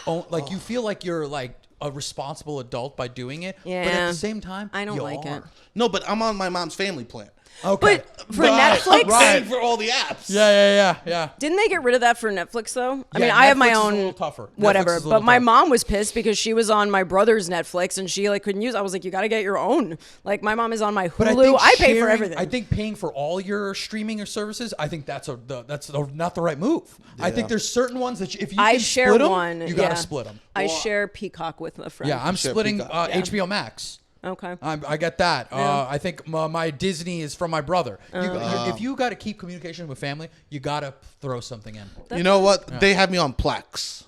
S1: you feel like you're like a responsible adult by doing it.
S2: Yeah.
S1: But at the same time,
S2: I don't like it.
S3: No, but I'm on my mom's family plan.
S1: Okay.
S2: But for Netflix,
S3: I'm paying for all the apps.
S1: Yeah.
S2: didn't they get rid of that for Netflix though? I
S1: Yeah,
S2: mean, I have my
S1: Netflix is a
S2: own
S1: little tougher.
S2: whatever,
S1: Netflix is a
S2: but
S1: little
S2: my
S1: tougher.
S2: mom was pissed because she was on my brother's Netflix and she like couldn't use. I was like, you got to get your own. Like my mom is on my
S1: But
S2: Hulu. I pay for
S1: sharing-
S2: everything.
S1: I think paying for all your streaming or services, I think that's not the right move. I think there's certain ones that if you
S2: I
S1: can
S2: share
S1: split 'em,
S2: one.
S1: you gotta split them.
S2: I share Peacock with a friend.
S1: Yeah, I'm
S3: Share
S1: splitting
S3: Peacock.
S1: HBO Max.
S2: Okay.
S1: I get that. I think my Disney is from my brother. If you got to keep communication with family, you got to throw something in.
S3: You know what? They have me on Plex.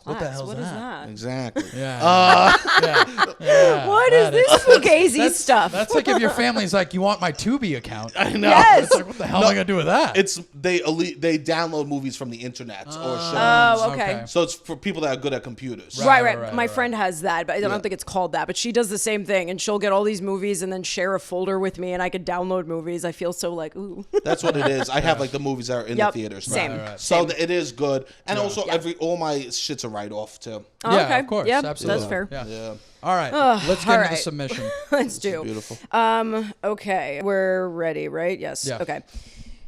S1: What the hell's
S2: What is
S1: that?
S2: that?
S3: Exactly.
S2: What is this fugazi stuff?
S1: That's like if your family's like, you want my Tubi account.
S3: I know.
S2: Yes.
S1: It's like, what the hell am I gonna do with that?
S3: It's they download movies from the internet or shows.
S2: Oh, okay.
S3: So it's for people that are good at computers.
S2: Right. My friend has that, but I don't think it's called that. But she does the same thing, and she'll get all these movies and then share a folder with me, and I could download movies. I feel so like, ooh.
S3: That's what it is. I have like the movies that are in the theaters.
S2: Same.
S3: So it is good, and also all my shit's a write off too.
S2: Oh,
S1: yeah,
S2: okay.
S1: of course.
S2: Yep,
S1: Absolutely.
S2: that's fair.
S3: Yeah.
S1: All right. Let's get
S2: all
S1: into the
S2: right.
S1: submission.
S2: Let's do.
S3: Beautiful.
S2: Okay, we're ready, right? Yes.
S1: Yeah.
S2: Okay.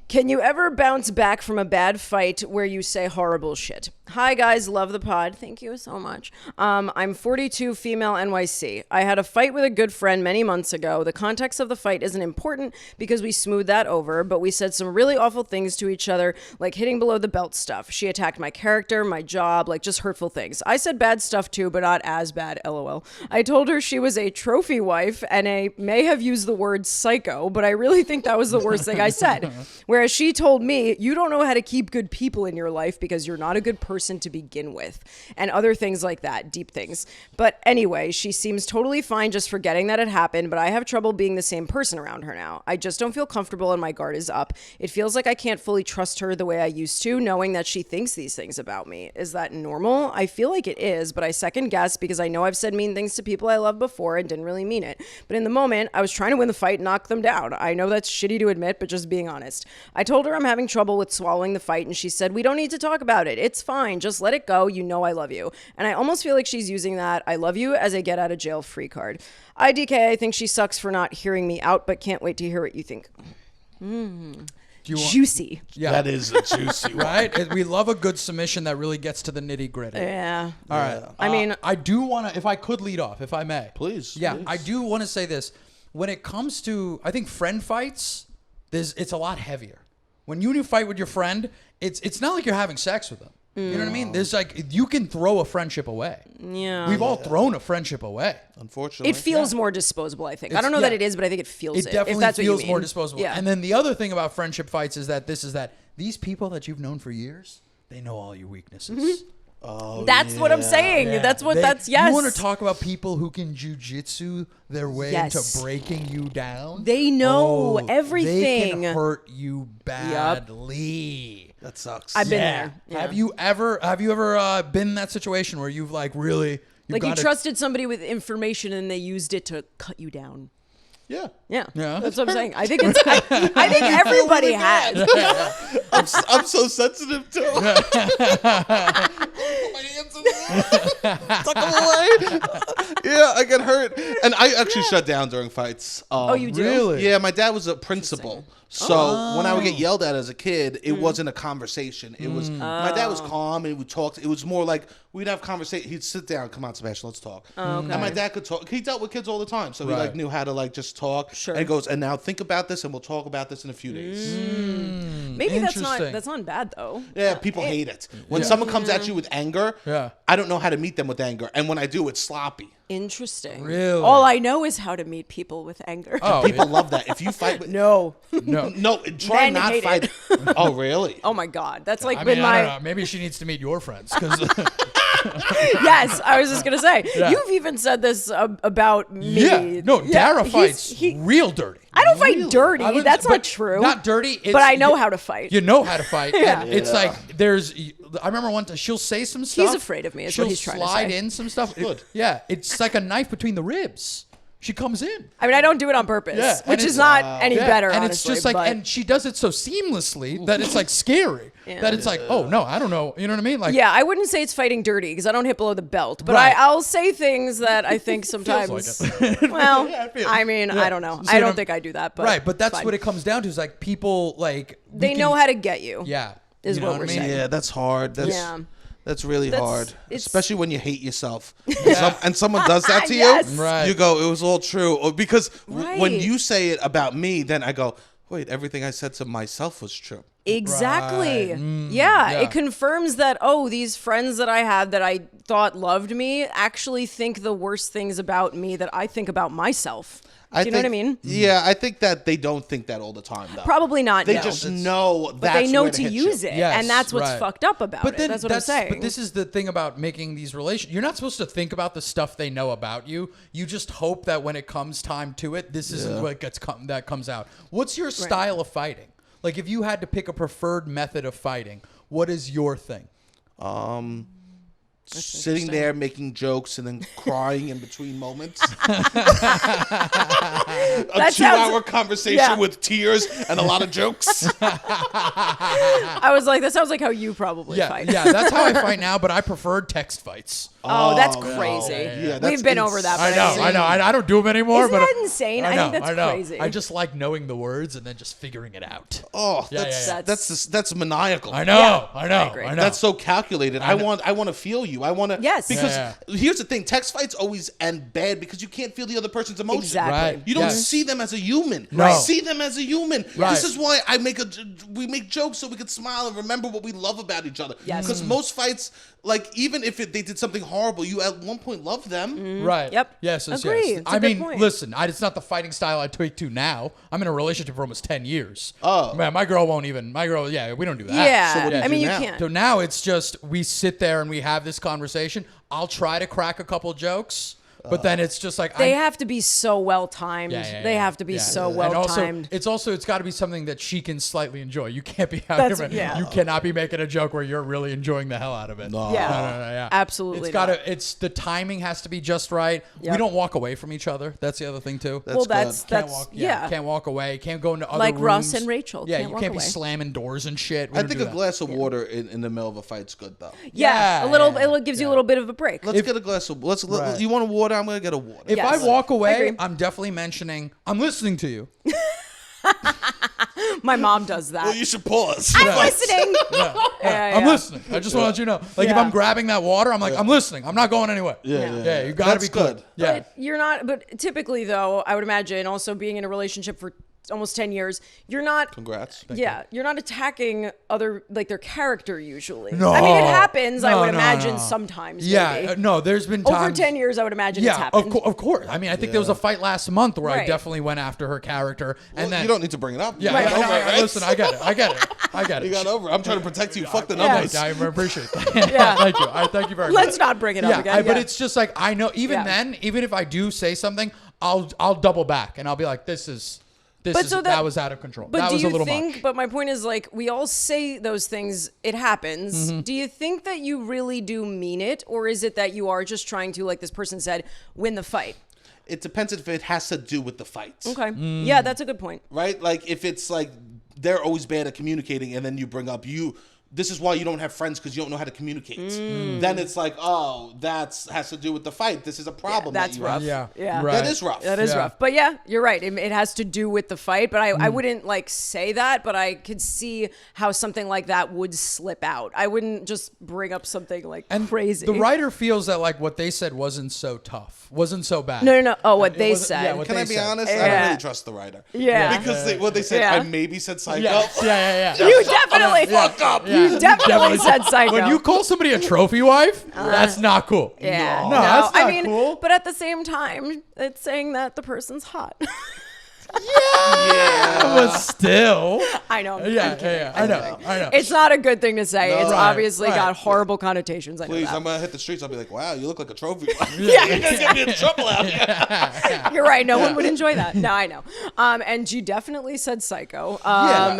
S2: Can you ever bounce back from a bad fight where you say horrible shit? Hi, guys. Love the pod. Thank you so much. I'm 42, female NYC. I had a fight with a good friend many months ago. The context of the fight isn't important because we smoothed that over, but we said some really awful things to each other, like hitting below the belt stuff. She attacked my character, my job, like just hurtful things. I said bad stuff too, but not as bad, lol. I told her she was a trophy wife, and I may have used the word psycho, but I really think that was the worst thing I said. Whereas she told me, you don't know how to keep good people in your life because you're not a good person to begin with, and other things like that, deep things. But anyway, she seems totally fine just forgetting that it happened, but I have trouble being the same person around her now. I just don't feel comfortable and my guard is up. It feels like I can't fully trust her the way I used to, knowing that she thinks these things about me. Is that normal? I feel like it is, but I second guess because I know I've said mean things to people I love before and didn't really mean it. But in the moment, I was trying to win the fight and knock them down. I know that's shitty to admit, but just being honest. I told her I'm having trouble with swallowing the fight, and she said, we don't need to talk about it. It's fine. Just let it go. You know I love you. And I almost feel like she's using that I love you as a get out of jail free card. IDK, I think she sucks for not hearing me out, but can't wait to hear what you think. Juicy.
S1: Yeah.
S3: That is a juicy one.
S1: Right? We love a good submission that really gets to the nitty gritty.
S2: Yeah.
S1: All right.
S2: I mean,
S1: I do want to, if I could lead off, if I may.
S3: Please.
S1: Yeah,
S3: please.
S1: I do want to say this. When it comes to, I think friend fights, it's a lot heavier. When you fight with your friend, it's not like you're having sex with them. You know what I mean? There's like, you can throw a friendship away.
S2: Yeah.
S1: We've all thrown a friendship away.
S3: Unfortunately.
S2: It feels more disposable, I think. I don't know that it is, but I think it feels it.
S1: It definitely
S2: if that's what you
S1: feels
S2: mean.
S1: more disposable.
S2: Yeah.
S1: And then the other thing about friendship fights is that these people that you've known for years, they know all your weaknesses.
S2: Mm-hmm.
S3: Oh,
S2: That's what I'm saying.
S1: Yeah.
S2: That's yes.
S1: You want to talk about people who can jujitsu their way
S2: Yes.
S1: into breaking you down?
S2: They know
S1: They
S2: everything.
S1: can hurt you badly.
S3: that sucks.
S2: I've been there. Yeah.
S1: Have you ever been in that situation where you've like really
S2: Like you trusted somebody with information and they used it to cut you down.
S3: Yeah.
S2: Yeah.
S1: Yeah.
S2: That's what I'm saying. I think it's. I think everybody has.
S3: I'm so sensitive too. Put my hands in there. Tuck them away. Yeah, I get hurt, and I actually shut down during fights.
S2: Oh, you do?
S1: Really?
S3: Yeah, my dad was a principal. So when I would get yelled at as a kid, it wasn't a conversation. It was my dad was calm and we talked. It was more like we'd have conversation. He'd sit down, come on, Sebastian, let's talk.
S2: Okay.
S3: And my dad could talk. He dealt with kids all the time, so he like knew how to like just talk.
S2: Sure.
S3: And he goes, and now think about this, and we'll talk about this in a few days.
S2: Maybe that's
S1: Interesting.
S2: not bad though.
S3: Yeah, people hate it. When someone comes at you with anger, I don't know how to meet them with anger, and when I do, it's sloppy.
S2: Interesting.
S1: Really?
S2: All I know is how to meet people with anger.
S1: Oh,
S3: People love that. If you fight with
S2: No.
S3: no, try
S2: Men
S3: not
S2: hate
S3: fight.
S2: it.
S3: Oh, really?
S2: Oh my God. That's like
S1: I
S2: been
S1: mean, I don't
S2: my.
S1: know. Maybe she needs to meet your friends because
S2: Yes, I was just gonna say. You've even said this about me.
S1: Dara fights
S2: He-
S1: real dirty.
S2: I don't fight dirty.
S1: I would-
S2: That's
S1: but
S2: not true.
S1: Not dirty.
S2: but I know how to fight.
S1: You know how to fight.
S2: Yeah.
S1: And it's like I remember one time she'll say some stuff.
S2: He's afraid of me, is
S1: she'll
S2: what he's trying to
S1: slide
S2: say.
S1: in some stuff.
S3: Good.
S1: Yeah, it's like a knife between the ribs. She comes in.
S2: I mean, I don't do it on purpose, which is not any better,
S1: and
S2: honestly,
S1: it's just like, and she does it so seamlessly that it's like scary. That it's like, oh no, I don't know. You know what I mean? Like,
S2: yeah, I wouldn't say it's fighting dirty because I don't hit below the belt, but I'll say things that I think sometimes. Well, I mean, I don't know. I don't think I do that, but
S1: but that's what it comes down to. Is like people like
S2: they know how to get you.
S1: Yeah,
S2: is what we're saying.
S3: Yeah, that's hard. That's really hard, especially when you hate yourself. And someone does that to you, you go, it was all true. Because when you say it about me, then I go, wait, everything I said to myself was true.
S2: Exactly. Yeah, it confirms that, these friends that I had that I thought loved me actually think the worst things about me that I think about myself. Do you know what I mean?
S3: Yeah, I think that they don't think that all the time, though.
S2: Probably not.
S3: They just know that's
S2: but they know
S3: where
S2: to use it, and that's what's fucked up about it. That's what I'm saying.
S1: But this is the thing about making these relations. You're not supposed to think about the stuff they know about you. You just hope that when it comes time to it, this isn't what that comes out. What's your style of fighting? Like, if you had to pick a preferred method of fighting, what is your thing?
S3: Sitting there making jokes and then crying in between moments. A 2-hour conversation with tears and a lot of jokes.
S2: I was like, that sounds like how you probably fight.
S1: Yeah, that's how I fight now, but I prefer text fights.
S2: Oh, that's crazy. We've been over that.
S1: I know. I don't do them anymore.
S2: Isn't that insane? I think that's crazy.
S1: I just like knowing the words and then just figuring it out.
S3: Oh, that's maniacal.
S1: I know. I know.
S3: That's so calculated. I want to feel you. I want to.
S2: Yes.
S3: Because here's the thing: text fights always end bad because you can't feel the other person's emotion.
S2: Exactly.
S3: You don't see them as a human.
S1: No.
S3: See them as a human. This is why we make jokes so we can smile and remember what we love about each other.
S2: Yes.
S3: Because most fights, like even if they did something horrible, you at one point love them.
S1: Right.
S2: Yep.
S1: Yes.
S2: Agree. It's
S1: I mean, listen, it's not the fighting style I take to now. I'm in a relationship for almost 10 years. Oh. Man, my girl, we don't do that.
S2: Yeah.
S3: So what do you do
S2: you
S3: now?
S2: can't.
S1: So now it's just we sit there and we have this conversation. I'll try to crack a couple jokes. But then it's just like
S2: they have to be so well timed. They have to be so well timed.
S1: It's got to be something that she can slightly enjoy. You can't be you cannot be making a joke where you're really enjoying the hell out of it.
S3: No.
S2: Yeah. Absolutely.
S1: It's the timing has to be just right. Yep. We don't walk away from each other. That's the other thing too.
S3: Can't
S1: walk away. Can't go into other
S2: like
S1: rooms.
S2: Russ and Rachel.
S1: Yeah, you can't be slamming doors and shit.
S3: I think a glass of water in the middle of a fight's good though.
S2: Yeah, a little. It gives you a little bit of a break.
S3: Let's get a glass of. You want a water? I'm gonna get a water.
S1: If I walk away, I'm definitely mentioning, I'm listening to you.
S2: My mom does that.
S3: Well, you should pause.
S2: I'm listening.
S1: I'm listening. I just want to let you know. Like if I'm grabbing that water, I'm like, I'm listening. I'm not going anywhere.
S3: Yeah.
S1: You got to be
S3: good.
S1: Yeah.
S2: But you're not. But typically, though, I would imagine also being in a relationship for almost 10 years, you're not.
S3: Congrats.
S2: You're not attacking their character usually.
S1: No.
S2: I mean, it happens. I would imagine sometimes.
S1: Yeah. No, there's been times
S2: over 10 years. I would imagine it's happened.
S1: Of course. I mean, I think there was a fight last month where I definitely went after her character, and then
S3: you don't need to bring it up.
S1: Yeah. Listen, I get it.
S3: You got over. I'm trying to protect you. Fuck the numbers.
S1: I appreciate that. Yeah. Thank you. Thank you very much.
S2: Let's not bring it up again.
S1: But it's just like I know. Even then, even if I do say something, I'll double back and I'll be like, that was out of control.
S2: But
S1: that was a little much.
S2: But my point is, like, we all say those things. It happens.
S1: Mm-hmm.
S2: Do you think that you really do mean it? Or is it that you are just trying to, like this person said, win the fight?
S3: It depends if it has to do with the fight.
S2: Okay. Yeah, that's a good point.
S3: Right? Like, if it's like they're always bad at communicating and then you bring up this is why you don't have friends because you don't know how to communicate. Then it's like, that has to do with the fight. This is a problem.
S2: That's rough.
S1: Yeah.
S3: Right. That is rough.
S2: That is rough. But yeah, you're right. It has to do with the fight. But I wouldn't like say that, but I could see how something like that would slip out. I wouldn't just bring up something like crazy.
S1: The writer feels that like what they said wasn't so tough, wasn't so bad.
S2: No. Oh, what they said.
S1: Yeah,
S3: Can I be honest? I don't really trust the writer.
S2: Yeah.
S3: Because what they said, I maybe said psycho.
S1: Yeah.
S2: You definitely
S3: fuck up.
S2: You definitely said psycho.
S1: When you call somebody a trophy wife, that's not cool.
S2: Yeah.
S1: No, that's not cool.
S2: But at the same time, it's saying that the person's hot.
S1: Yeah, but still.
S2: I know.
S1: Yeah. I know.
S2: It's not a good thing to say. No, it's obviously got horrible connotations.
S3: Please, I'm gonna hit the streets. I'll be like, "Wow, you look like a trophy." Yeah, you're gonna get me in trouble out here.
S2: You're right. No one would enjoy that. No, I know. And you definitely said psycho.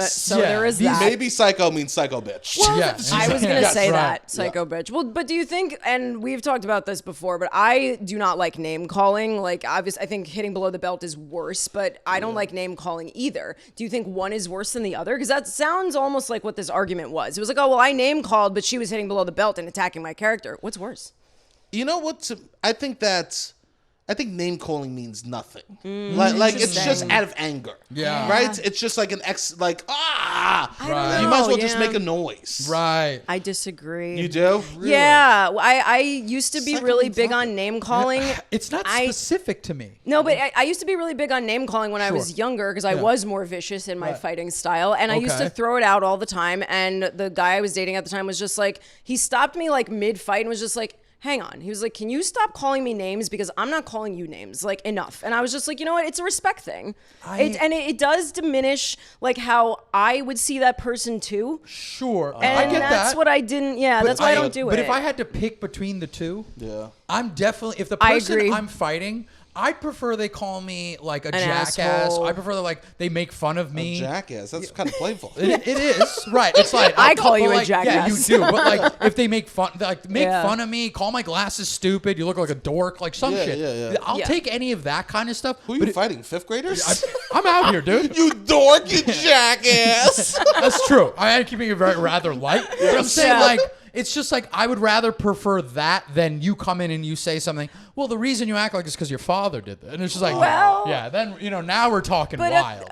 S2: So there is that.
S3: Maybe psycho means psycho bitch.
S2: Well, I was going to say that, psycho bitch. Well, but do you think, and we've talked about this before, but I do not like name calling. Like, obviously, I think hitting below the belt is worse, but I don't like name calling either. Do you think one is worse than the other? Because that sounds almost like what this argument was. It was like, oh, well, I name called, but she was hitting below the belt and attacking my character. What's worse?
S3: You know what? I think name calling means nothing. Like it's just out of anger. Yeah. Right? It's just like
S2: Right.
S3: You might as well just make a noise.
S1: Right.
S2: I disagree.
S3: You do?
S2: Really? Yeah. I used to be really big on name calling.
S1: It's not specific to me.
S2: No, but I used to be really big on name calling when I was younger because I was more vicious in my fighting style. And I used to throw it out all the time. And the guy I was dating at the time was just like, he stopped me like mid-fight and was just like, hang on. He was like, can you stop calling me names? Because I'm not calling you names. Like, enough. And I was just like, you know what? It's a respect thing. It does diminish like how I would see that person too.
S1: Sure.
S2: And
S1: I get
S2: that's
S1: that.
S2: what I didn't, that's why I don't do it.
S1: But if I had to pick between the two, I'm definitely, if the person I'm fighting, I'd prefer they call me like a jackass.
S2: Asshole.
S1: I prefer they make fun of me.
S3: A jackass. That's kind of playful.
S1: It is. Right. It's like
S2: I call you a jackass.
S1: Yeah, you do. But like if they make fun of me, call my glasses stupid, you look like a dork, like some shit. Yeah. I'll take any of that kind of stuff.
S3: Who are you fighting? Fifth graders?
S1: I'm out here, dude.
S3: You dork, you jackass.
S1: That's true. I am keeping it rather light. But I'm saying like it's just like I would rather prefer that than you come in and you say something. Well, the reason you act like it's because your father did that, and it's just like, then now we're talking wild.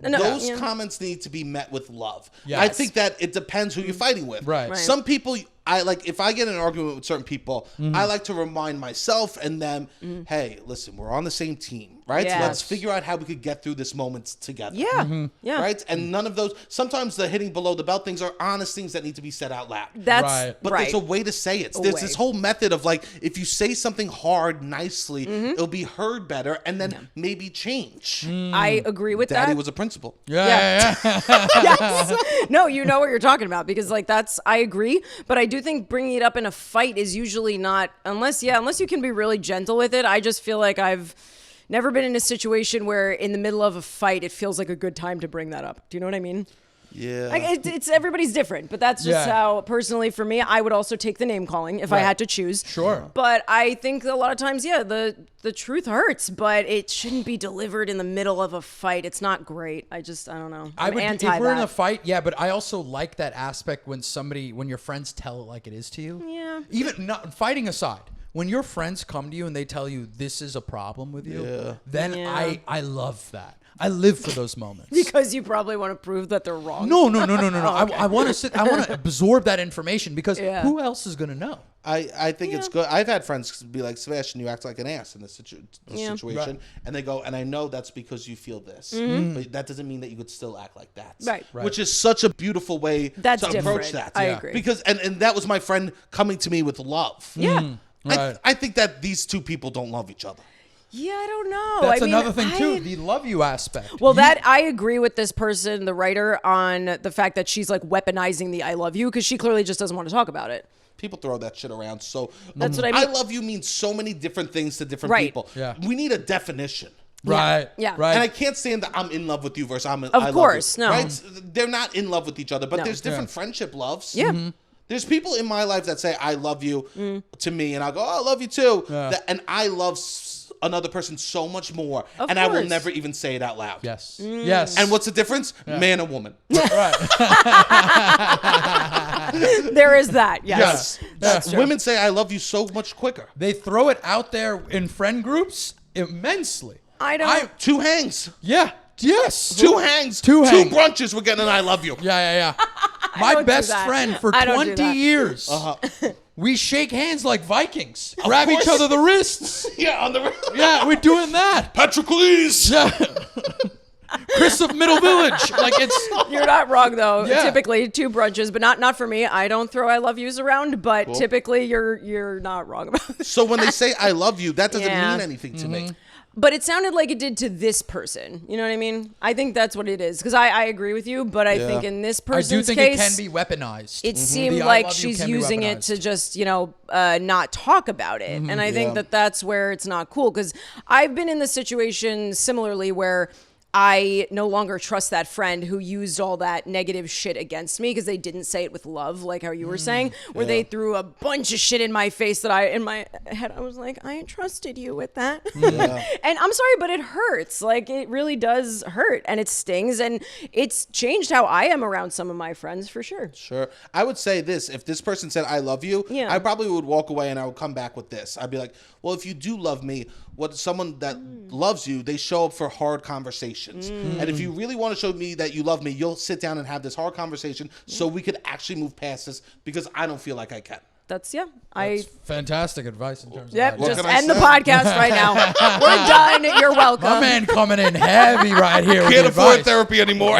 S3: Those comments need to be met with love. Yes. I think that it depends who you're fighting with.
S1: Right.
S3: Some people, if I get in an argument with certain people, I like to remind myself and them, hey, listen, we're on the same team, right?
S2: Yes.
S3: Let's figure out how we could get through this moment together.
S2: Yeah. Yeah.
S3: Right? And none of those, sometimes the hitting below the belt things are honest things that need to be said out loud.
S2: But
S3: there's a way to say it. There's this whole method of like, if you say something hard, nicely, it'll be heard better and then maybe change.
S2: I agree with
S3: Daddy
S2: that.
S3: was a principal.
S1: Yeah.
S2: Yes. No, you know what you're talking about because like I agree, but I do think bringing it up in a fight is usually not, unless you can be really gentle with it. I just feel like I've never been in a situation where in the middle of a fight, it feels like a good time to bring that up. Do you know what I mean?
S3: Yeah.
S2: It's everybody's different, but that's just how, personally for me, I would also take the name calling if I had to choose.
S1: Sure.
S2: But I think a lot of times, the truth hurts, but it shouldn't be delivered in the middle of a fight. It's not great. I don't know. I'm anti
S1: if we're
S2: that.
S1: in a fight, but I also like that aspect when your friends tell it like it is to you.
S2: Yeah.
S1: Even not fighting aside. When your friends come to you and they tell you this is a problem with you, then I love that. I live for those moments.
S2: Because you probably want to prove that they're wrong.
S1: No. Okay. I want to absorb that information because who else is going to know?
S3: I think it's good. I've had friends be like, Sebastian, you act like an ass in this situation. Right. And they go, and I know that's because you feel this. But that doesn't mean that you could still act like that.
S2: Right.
S3: Which is such a beautiful way to approach that.
S2: I agree.
S3: Because, and that was my friend coming to me with love.
S2: Yeah.
S1: Right.
S3: I think that these two people don't love each other.
S2: Yeah, I don't know.
S1: That's another thing too, the love you aspect.
S2: Well, that I agree with this person, the writer, on the fact that she's like weaponizing the I love you because she clearly just doesn't want to talk about it.
S3: People throw that shit around. So
S2: that's what I mean.
S3: I love you means so many different things to different people.
S1: Yeah.
S3: We need a definition.
S1: Right.
S2: Yeah.
S1: Right.
S3: And I can't stand that I'm in love with you versus I love you.
S2: Of course, no.
S3: Right? They're not in love with each other, but there's different friendship loves.
S2: Yeah.
S3: There's people in my life that say I love you to me, and I'll go, oh, I love you too. And I love another person so much more, and I will never even say it out loud.
S1: Yes. Yes.
S3: And what's the difference? Man and woman.
S1: Right.
S2: There is that. Yes.
S3: That's women say I love you so much quicker.
S1: They throw it out there in friend groups immensely.
S2: I don't.
S3: 2 hangs.
S1: Yeah. Yes.
S3: 2 hangs.
S1: 2
S3: hangs. 2 brunches. We're getting an I love you.
S1: Yeah. My best friend for 20 years. We shake hands like Vikings. Grab each other the wrists.
S3: Yeah, on the wrist.
S1: Yeah, we're doing that.
S3: Patroclus.
S1: Yeah. Chris of Middle Village. Like it's.
S2: You're not wrong though. Yeah. Typically 2 brunches, but not for me. I don't throw I love yous around, but typically you're not wrong about it.
S3: So when they say I love you, that doesn't mean anything to me.
S2: But it sounded like it did to this person. You know what I mean? I think that's what it is. Because I agree with you, but I think in this person's case,
S1: I do think it can be weaponized.
S2: It seemed like she's using it to just, not talk about it. And I think that's where it's not cool. Because I've been in the situation similarly where I no longer trust that friend who used all that negative shit against me because they didn't say it with love, like how you were saying, where they threw a bunch of shit in my face that in my head, I was like, I trusted you with that. Yeah. And I'm sorry, but it hurts. Like, it really does hurt and it stings. And it's changed how I am around some of my friends for sure.
S3: Sure. I would say this. If this person said, I love you, I probably would walk away and I would come back with this. I'd be like, well, if you do love me, someone that loves you, they show up for hard conversations. And if you really want to show me that you love me, you'll sit down and have this hard conversation so we could actually move past this because I don't feel like I can.
S2: That's
S1: fantastic advice in terms of
S2: that. Just end the podcast right now. We're done. You're welcome.
S1: My man coming in heavy right here.
S3: Can't afford therapy anymore.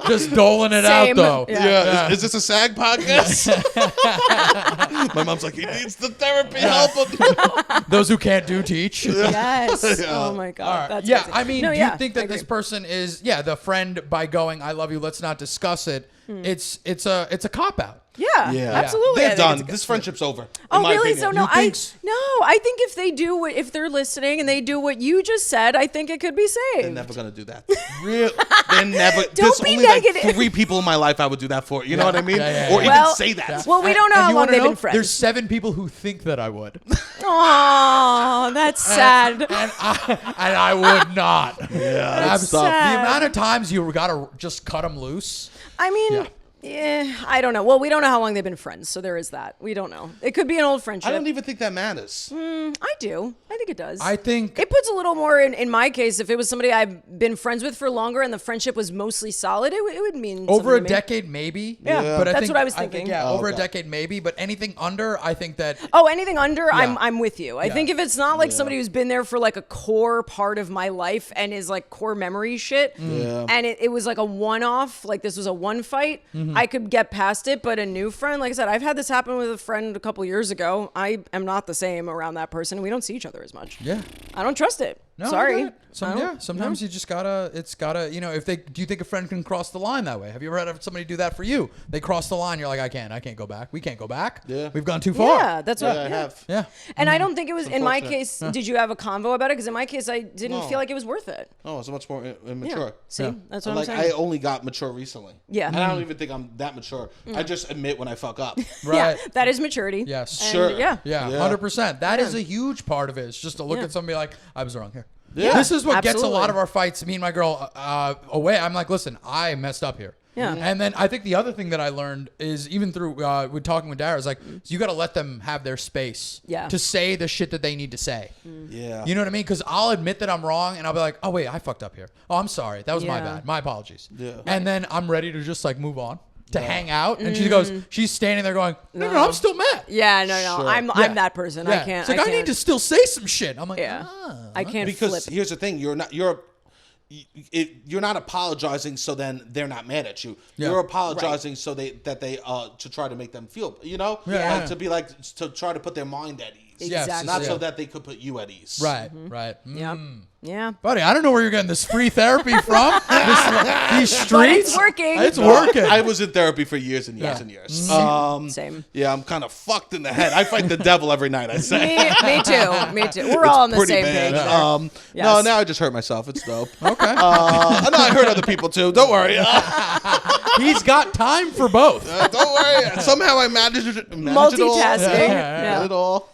S1: Just doling it out though.
S3: Yeah. Is this a SAG podcast? My mom's like, he needs the therapy. Help him.
S1: Those who can't do teach.
S2: Yes. Oh my God.
S1: Right.
S2: That's
S1: I mean, do you think that this person is the friend by going, I love you, let's not discuss it? It's a cop out.
S2: Yeah, absolutely.
S3: They're done. This friendship's over.
S2: Oh, really? So no, I think if
S3: if
S2: they're listening and they do what you just said, I think it could be saved.
S3: They're never gonna do that. Really? They're never.
S2: Don't
S3: there's
S2: be
S3: only
S2: negative.
S3: Like 3 people in my life I would do that for. You know what I mean? Or even say that.
S2: Well, we don't know how long they've been friends.
S1: There's 7 people who think that I would.
S2: Oh, that's sad.
S1: And I would not.
S3: Yeah,
S2: that's sad.
S1: The amount of times you gotta just cut them loose.
S2: I mean. Yeah, I don't know. Well, we don't know how long they've been friends, so there is that. We don't know. It could be an old friendship.
S3: I don't even think that matters.
S2: I do. I think it does.
S1: I think
S2: it puts a little more in my case. If it was somebody I've been friends with for longer and the friendship was mostly solid, it would mean
S1: over a decade, maybe.
S2: Yeah, but that's what I was thinking.
S1: Over a decade, maybe. But anything under, I think that.
S2: Oh, anything under, I'm with you. I think if it's not like somebody who's been there for like a core part of my life and is like core memory shit, and it was like a one-off, like this was a one fight, I could get past it. But a new friend, like I said, I've had this happen with a friend a couple years ago. I am not the same around that person. We don't see each other as much.
S1: Yeah,
S2: I don't trust it.
S1: No,
S2: sorry.
S1: Sometimes you just gotta. It's gotta. Do you think a friend can cross the line that way? Have you ever had somebody do that for you? They cross the line. You're like, I can't go back. We can't go back.
S3: Yeah,
S1: we've gone too far.
S2: Yeah, that's what
S3: I have.
S1: Yeah,
S2: and I don't think it was in my case. Did you have a convo about it? Because in my case, I didn't feel like it was worth it.
S3: Oh, it's much more immature.
S2: Yeah. See, that's what I'm saying.
S3: I only got mature recently.
S2: Yeah,
S3: and I don't even think I'm that mature. I just admit when I fuck up.
S2: Right. Yeah, that is maturity.
S1: Yes,
S2: and
S3: sure.
S2: Yeah,
S1: 100%. That is a huge part of it. It's just to look at somebody like, I was wrong here.
S3: Yeah.
S1: This is what gets a lot of our fights, me and my girl, away. I'm like, listen, I messed up here.
S2: Yeah.
S1: And then I think the other thing that I learned is even through with talking with Dara is like, so you got to let them have their space to say the shit that they need to say.
S3: Yeah.
S1: You know what I mean? Because I'll admit that I'm wrong and I'll be like, oh, wait, I fucked up here. Oh, I'm sorry. That was my bad. My apologies.
S3: Yeah.
S1: And then I'm ready to just like move on. To hang out, and she's standing there going, no, I'm still mad.
S2: Yeah, no,
S3: Sure.
S2: I'm that person. I can't.
S1: It's like I need to still say some shit. I'm like,
S2: I can't
S3: because
S2: flip.
S3: here's the thing: you're not apologizing so then they're not mad at you.
S1: Yeah.
S3: You're apologizing so they to try to make them feel, to be like to try to put their mind at ease.
S2: Exactly.
S3: Not so that they could put you at ease.
S1: Right.
S2: Yep. Yeah.
S1: Buddy, I don't know where you're getting this free therapy from. These streets.
S2: But it's working.
S1: It's working.
S3: I was in therapy for years and years and years.
S2: Same.
S3: Yeah, I'm kind of fucked in the head. I fight the devil every night, I say.
S2: Me too. We're all on the same
S3: bad.
S2: page.
S3: No, now I just hurt myself. It's dope.
S1: Okay.
S3: No, I hurt other people too. Don't worry.
S1: He's got time for both.
S3: Don't worry. Somehow I managed
S2: Multitasking.
S3: It all.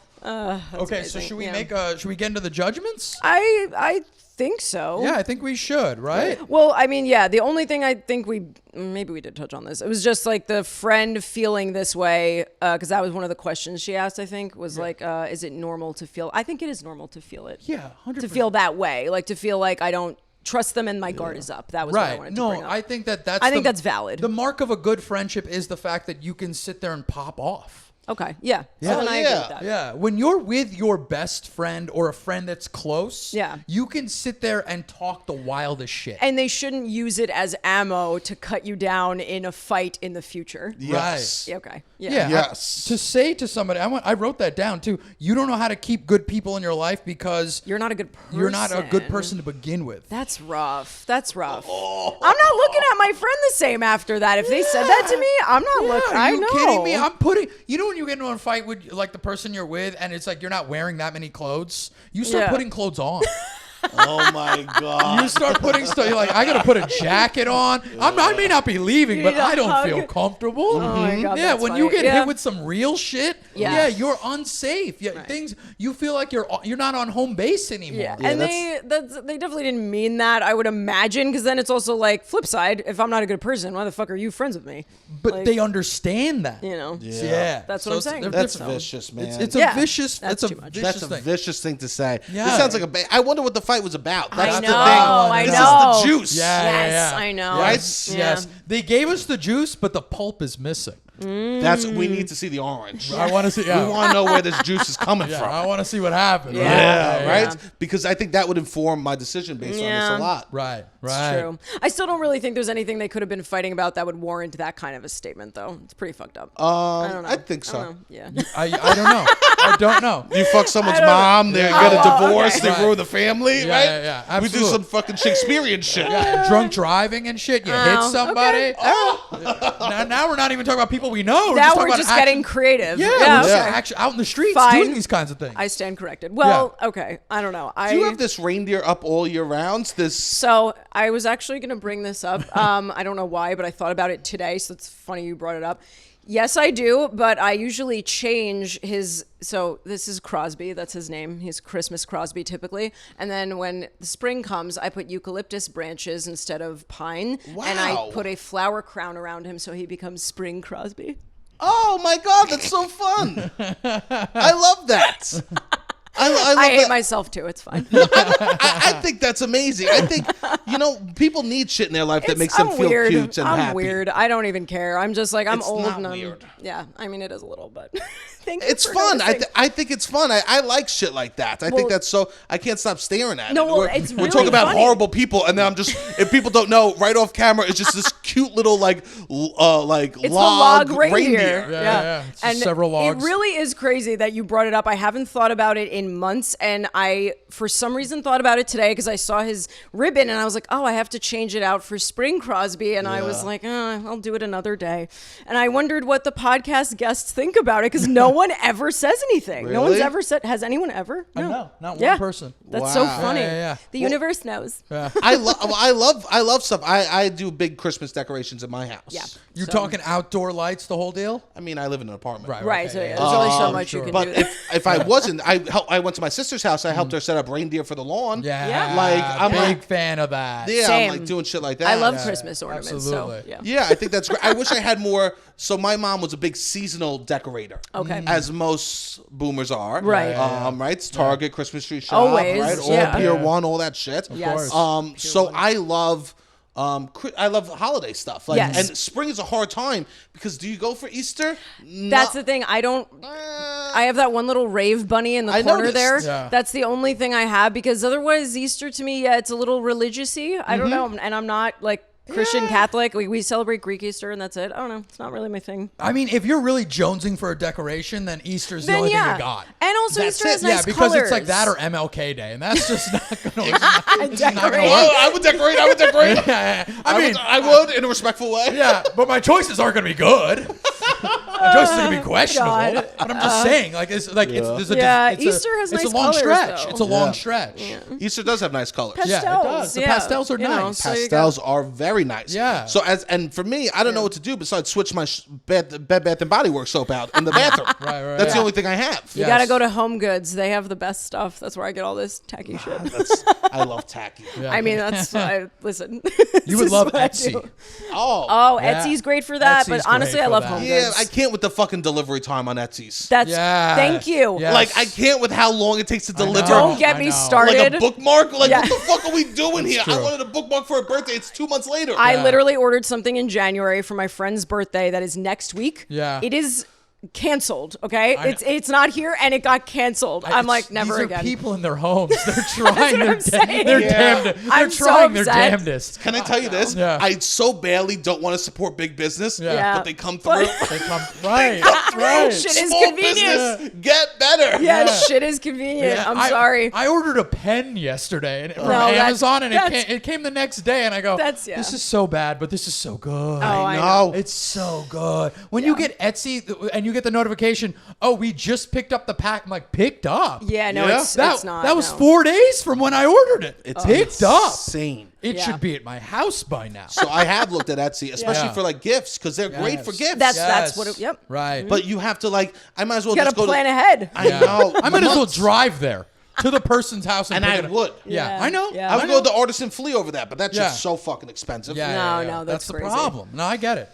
S1: Okay, so should we should we get into the judgments?
S2: I think so.
S1: Yeah, I think we should, right?
S2: Well, I mean, the only thing I think maybe we did touch on this. It was just like the friend feeling this way, because that was one of the questions she asked, I think, was like, is it normal to feel? I think it is normal to feel it.
S1: Yeah, 100%.
S2: To feel that way, like to feel like I don't trust them and my guard is up. That was what I wanted to bring up.
S1: I think that's
S2: I think that's valid.
S1: The mark of a good friendship is the fact that you can sit there and pop off.
S2: Okay. Yeah. So then I agree with that.
S1: Yeah. When you're with your best friend or a friend that's close, you can sit there and talk the wildest shit.
S2: And they shouldn't use it as ammo to cut you down in a fight in the future.
S3: Yes.
S2: Right. Okay.
S1: Yeah.
S3: Yes.
S1: To say to somebody, I wrote that down too. You don't know how to keep good people in your life because
S2: you're not a good person.
S1: You're not a good person to begin with.
S2: That's rough. I'm not looking at my friend the same after that. If they said that to me, I'm not looking.
S1: Are you kidding me? I'm putting. You know when you get into a fight with like the person you're with, and it's like you're not wearing that many clothes. You start putting clothes on.
S3: Oh my God.
S1: You start putting stuff. You're like, I gotta put a jacket on. I may not be leaving, but I don't feel comfortable.
S2: Oh my God,
S1: yeah, when
S2: funny.
S1: you get hit with some real shit,
S2: yeah,
S1: you're unsafe. Yeah, things you feel like you're not on home base anymore.
S2: Yeah, and they definitely didn't mean that. I would imagine, because then it's also like flip side. If I'm not a good person, why the fuck are you friends with me?
S1: But
S2: like,
S1: they understand that.
S2: You know.
S1: Yeah,
S2: that's what I'm saying.
S3: That's vicious, man.
S1: It's a vicious.
S2: That's
S1: a
S2: too much.
S1: vicious
S3: That's a
S1: thing.
S3: vicious thing to say.
S1: Yeah.
S3: This sounds like I wonder what the fight was about. That's
S2: I know.
S3: the thing.
S2: I
S3: This
S2: know.
S3: is the juice.
S2: Yes, I know.
S3: Right?
S1: Yes. They gave us the juice, but the pulp is missing.
S3: We need to see the orange.
S1: I want to see.
S3: We want to know where this juice is coming from.
S1: I want to see what happened.
S3: Right? Because I think that would inform my decision based on this a lot.
S1: Right.
S2: It's true. I still don't really think there's anything they could have been fighting about that would warrant that kind of a statement, though. It's pretty fucked up. I don't know.
S3: I think so.
S2: I don't know. Yeah.
S1: I don't know. I don't know.
S3: You fuck someone's mom, they get a divorce, they ruin the family, right?
S1: Yeah, absolutely.
S3: We do some fucking Shakespearean shit.
S1: Yeah, drunk driving and shit. You hit somebody. Okay. Now we're not even talking about people we know.
S2: Now we're just getting creative.
S1: Actually out in the streets doing these kinds of things.
S2: I stand corrected. Well, okay. I don't know.
S3: Do you have this reindeer up all year round?
S2: So I was actually going to bring this up. I don't know why, but I thought about it today, so it's funny you brought it up. Yes, I do, but I usually change his. So this is Crosby. That's his name. He's Christmas Crosby typically. And then when the spring comes, I put eucalyptus branches instead of pine.
S3: Wow.
S2: And I put a flower crown around him so he becomes Spring Crosby.
S3: Oh my God, that's so fun. I love that.
S2: I hate myself too. It's fine.
S3: I think that's amazing. I think, people need shit in their life that makes them feel cute and happy.
S2: I'm weird. I don't even care. I'm just like, I'm
S3: it's
S2: old
S3: not
S2: and
S3: weird.
S2: Yeah, I mean, it is a little, but thank you.
S3: It's fun. I think it's fun. I like shit like that. I think that's so, I can't stop staring at it.
S2: It's really
S3: we're talking about
S2: funny.
S3: horrible people, and then I'm just, if people don't know, right off camera, it's just this cute little it's log reindeer.
S1: Yeah.
S2: And
S1: several logs.
S2: It really is crazy that you brought it up. I haven't thought about it in months, and I, for some reason, thought about it today because I saw his ribbon, and I was like, oh, I have to change it out for Spring Crosby, and I was like, I'll do it another day. And I wondered what the podcast guests think about it because no one ever says anything.
S3: Really?
S2: No one's ever said. Has anyone ever? No,
S1: no, not one person.
S2: That's so funny.
S1: Yeah.
S2: The universe knows.
S3: I love stuff. I do big Christmas decorations in my house.
S2: Yeah.
S1: You're talking outdoor lights, the whole deal?
S3: I mean, I live in an apartment.
S2: Right. So there's only so much you can
S3: but
S2: do.
S3: if I wasn't, I went to my sister's house. I helped her set up reindeer for the lawn.
S1: Yeah.
S3: Like I'm
S1: big fan of that.
S3: Yeah,
S2: Same.
S3: I'm like doing shit like that.
S2: I love Christmas ornaments.
S1: Absolutely.
S2: So,
S3: Yeah, I think that's great. I wish I had more. So my mom was a big seasonal decorator.
S2: Okay.
S3: As most boomers are.
S2: Right.
S3: Right. It's Target, Christmas tree shop.
S2: Always,
S3: Right. All
S2: yeah.
S3: Pier 1, all that shit.
S2: Yes.
S3: So I love holiday stuff. Like,
S2: Yes.
S3: And spring is a hard time because do you go for Easter?
S2: That's the thing. I don't. I have that one little rave bunny in the corner
S3: noticed.
S2: there.
S1: Yeah.
S2: That's the only thing I have because otherwise Easter to me, it's a little religious-y. I don't know, and I'm not like Christian Catholic. We celebrate Greek Easter and that's it. I don't know. It's not really my thing.
S1: I mean, if you're really jonesing for a decoration, then Easter's the only thing you got.
S2: And also
S3: That's
S2: Easter has
S3: it.
S2: nice
S1: Yeah, because
S2: colors.
S1: it's like that or MLK Day, and that's just not going to
S3: I would decorate. I would decorate. I would in a respectful way.
S1: Yeah, but my choices aren't going to be good. My choices are going to be questionable.
S2: God.
S1: But I'm just saying, there's
S2: Easter has nice
S1: It's a long
S2: colors,
S1: stretch.
S2: though.
S1: It's a long stretch.
S3: Easter does have nice colors.
S2: Pastels.
S1: Yeah, it does. The pastels are nice.
S2: so you
S3: Pastels are very nice.
S1: Yeah.
S3: So and for me, I don't know what to do besides switch my Bed Bath and Body Works soap out in the bathroom.
S1: Right.
S3: That's the only thing I have.
S2: You got to go to Home Goods. They have the best stuff. That's where I get all this tacky shit.
S3: I love tacky.
S1: Yeah.
S2: I mean, listen.
S1: You would love Etsy.
S3: Oh,
S2: Etsy's great for that,
S1: Etsy's
S2: but honestly,
S1: great
S2: I
S1: for
S2: love
S1: that.
S2: Home
S3: yeah.
S2: Goods.
S3: I can't with the fucking delivery time on Etsy's.
S2: Thank you.
S1: Yeah.
S3: Like I can't with how long it takes to deliver.
S2: Don't get me started.
S3: Like a bookmark. Like
S2: Yeah.
S3: what the fuck are we doing here?
S1: true.
S3: I wanted a bookmark for a birthday. It's 2 months later.
S2: I literally ordered something in January for my friend's birthday that is next week.
S1: Yeah.
S2: It is canceled. Okay, it's not here, and it got canceled. I'm like, never
S1: these
S2: again.
S1: Are people in their homes. They're trying.
S2: They're
S1: They're trying their damnedest.
S3: Can I tell you this?
S1: Yeah.
S3: I so badly don't want to support big business, but they come through.
S1: They come right.
S2: Shit is
S3: Small
S2: convenient.
S3: business, get better.
S2: Yeah, shit is convenient.
S1: Yeah.
S2: I'm sorry.
S1: I ordered a pen yesterday from Amazon, and it came the next day, and I go, this is so bad, but this is so good.
S3: I know.
S1: It's so good. When you get Etsy and you get the notification, we just picked up the pack. I'm like, picked up?
S2: Yeah, no, it's not.
S1: That was 4 days from when I ordered it.
S3: It's
S1: picked up.
S3: Insane.
S1: It should be at my house by now.
S3: So I have looked at Etsy, especially for like gifts, because they're great for gifts.
S2: That's what. Yep.
S1: Right.
S3: But you have to I might as well
S2: You
S3: just
S2: gotta
S3: go
S2: plan ahead.
S3: I know.
S1: I might as well drive there to the person's house
S3: and I would.
S1: Yeah, I know.
S2: Yeah.
S3: I would go to the Artisan Flea over that, but that's just so fucking expensive.
S2: No, that's
S1: the
S2: crazy.
S1: problem. No, I get it.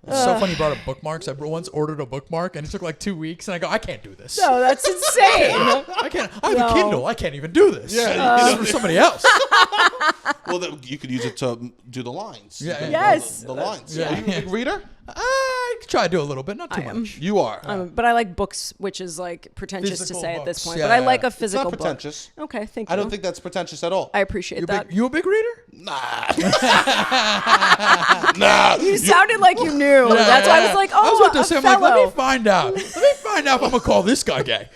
S1: It's so funny you brought up bookmarks. I once ordered a bookmark and it took like 2 weeks, and I go, I can't do this.
S2: No, that's insane.
S1: I can't. I have a Kindle. I can't even do this. Yeah, for somebody else.
S3: Well, you could use it to do the lines.
S2: Yeah. Yes.
S3: The lines.
S1: Yeah.
S3: Are you a big reader?
S1: I try to do a little bit, not too much.
S3: You are.
S2: But I like books, which is like pretentious
S1: Physical
S2: to say at this
S1: books.
S2: point.
S1: Yeah,
S2: but I like a physical
S3: It's not pretentious.
S2: book. Okay, thank you.
S3: I don't think that's pretentious at all.
S2: I appreciate that.
S1: You a big reader?
S3: Nah. Nah.
S2: You sounded like you knew. That's why I was like,
S1: I was about to say, I'm like, let
S2: fellow.
S1: me find out. Let me find out if I'm gonna call this guy gay.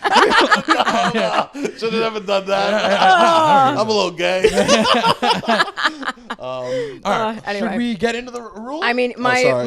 S3: Should have never done that. I'm a little gay.
S1: All right.
S2: Anyway.
S1: Should we get into the ruling?
S2: I mean,
S3: sorry.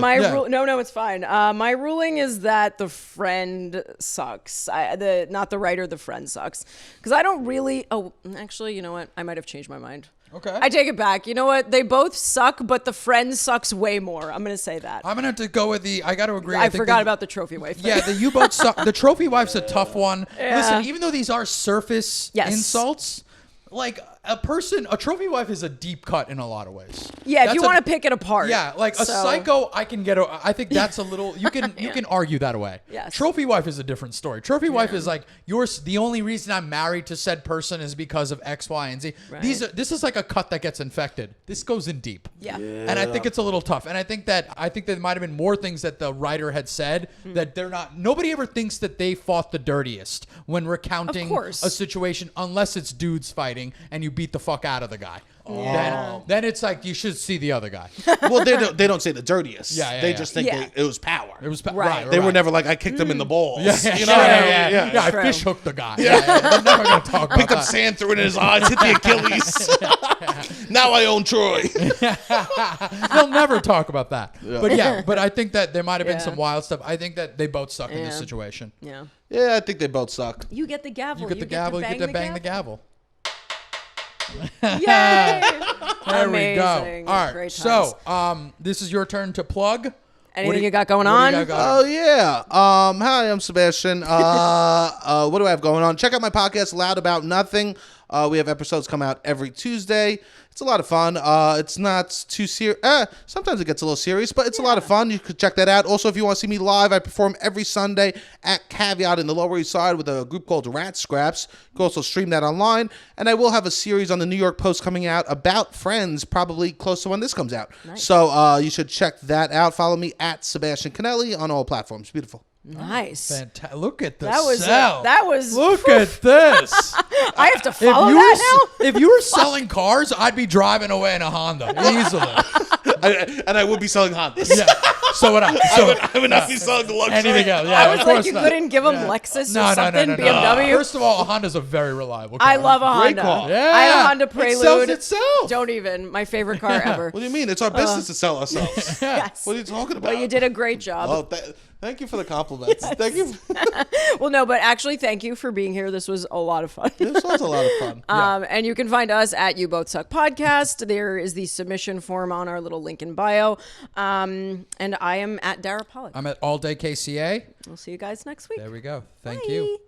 S2: no, it's fine. My ruling is that the friend sucks. Not the writer, the friend sucks. Because I don't really. Oh, actually, you know what? I might have changed my mind.
S1: Okay.
S2: I take it back. You know what? They both suck, but the friend sucks way more. I'm gonna say that.
S1: I'm gonna have to go with I got to agree.
S2: I forgot about the trophy wife thing.
S1: Yeah, you both suck. The trophy wife's a tough one. Listen, even though these are surface insults, like a trophy wife is a deep cut in a lot of ways.
S2: Yeah, if you want to pick it apart.
S1: Yeah, like a psycho, I think that's a little. You can argue that away.
S2: Yes.
S1: Trophy wife is a different story. Trophy wife is like the only reason I'm married to said person is because of X, Y, and Z.
S2: Right.
S1: This is like a cut that gets infected. This goes in deep.
S2: Yeah.
S1: And I think it's a little tough. And I think there might have been more things that the writer had said that they're not. Nobody ever thinks that they fought the dirtiest when recounting a situation, unless it's dudes fighting and you beat the fuck out of the guy. Then it's like you should see the other guy.
S3: Well, they don't say the dirtiest. They just think it was power.
S1: It was
S2: right.
S3: They were never like, I kicked him in the balls. You know?
S1: I fish hooked the guy. They're never gonna talk about
S3: Picked up sand, threw it in his eyes, hit the Achilles. Now I own Troy.
S1: They'll never talk about that. But I think that there might have been some wild stuff. I think that they both suck in this situation.
S3: Yeah, I think they both suck.
S2: You get the gavel.
S1: You get the gavel. You get to bang the gavel.
S2: Yay!
S1: There we go.
S2: Amazing.
S1: All right.
S2: Great
S1: So,
S2: times.
S1: this is your turn to plug.
S2: Anything you got going on?
S3: Oh yeah. Hi, I'm Sebastian. What do I have going on? Check out my podcast, Loud About Nothing. We have episodes come out every Tuesday. It's a lot of fun. It's not too serious. Sometimes it gets a little serious, but it's a lot of fun. You could check that out. Also, if you want to see me live, I perform every Sunday at Caveat in the Lower East Side with a group called Rat Scraps. You can also stream that online. And I will have a series on the New York Post coming out about Friends, probably close to when this comes out. Nice. So you should check that out. Follow me at Sebastian Conelli on all platforms. Beautiful.
S2: Nice.
S1: Fantastic. Look at the
S2: That was
S1: sell.
S2: Look
S1: at this.
S2: I have to follow that now?
S1: If you were selling cars, I'd be driving away in a Honda easily.
S3: And I would be selling Hondas.
S1: Yeah. So would I.
S3: I would not be selling the luxury.
S1: Anything else? Yeah,
S2: I was like, you couldn't give them Lexus or something, BMW?
S1: First of all, a Honda's a very reliable car.
S2: I love a Honda.
S3: car.
S1: Yeah.
S2: I had a Honda Prelude.
S1: It sells itself.
S2: Don't even. My favorite car ever.
S3: What do you mean? It's our business to sell ourselves.
S2: Yes.
S3: What are you talking about?
S2: Well, you did a great job.
S3: Oh, thank you for the compliments. Yes. Thank you.
S2: Well, no, but actually, thank you for being here. This was a lot of fun.
S3: This was a lot of fun.
S2: And you can find us at You Both Suck Podcast. There is the submission form on our little link in bio. And I am at Dara Pollock.
S1: I'm at All Day KCA.
S2: We'll see you guys next week.
S1: There we go. Thank
S2: Bye.
S1: you.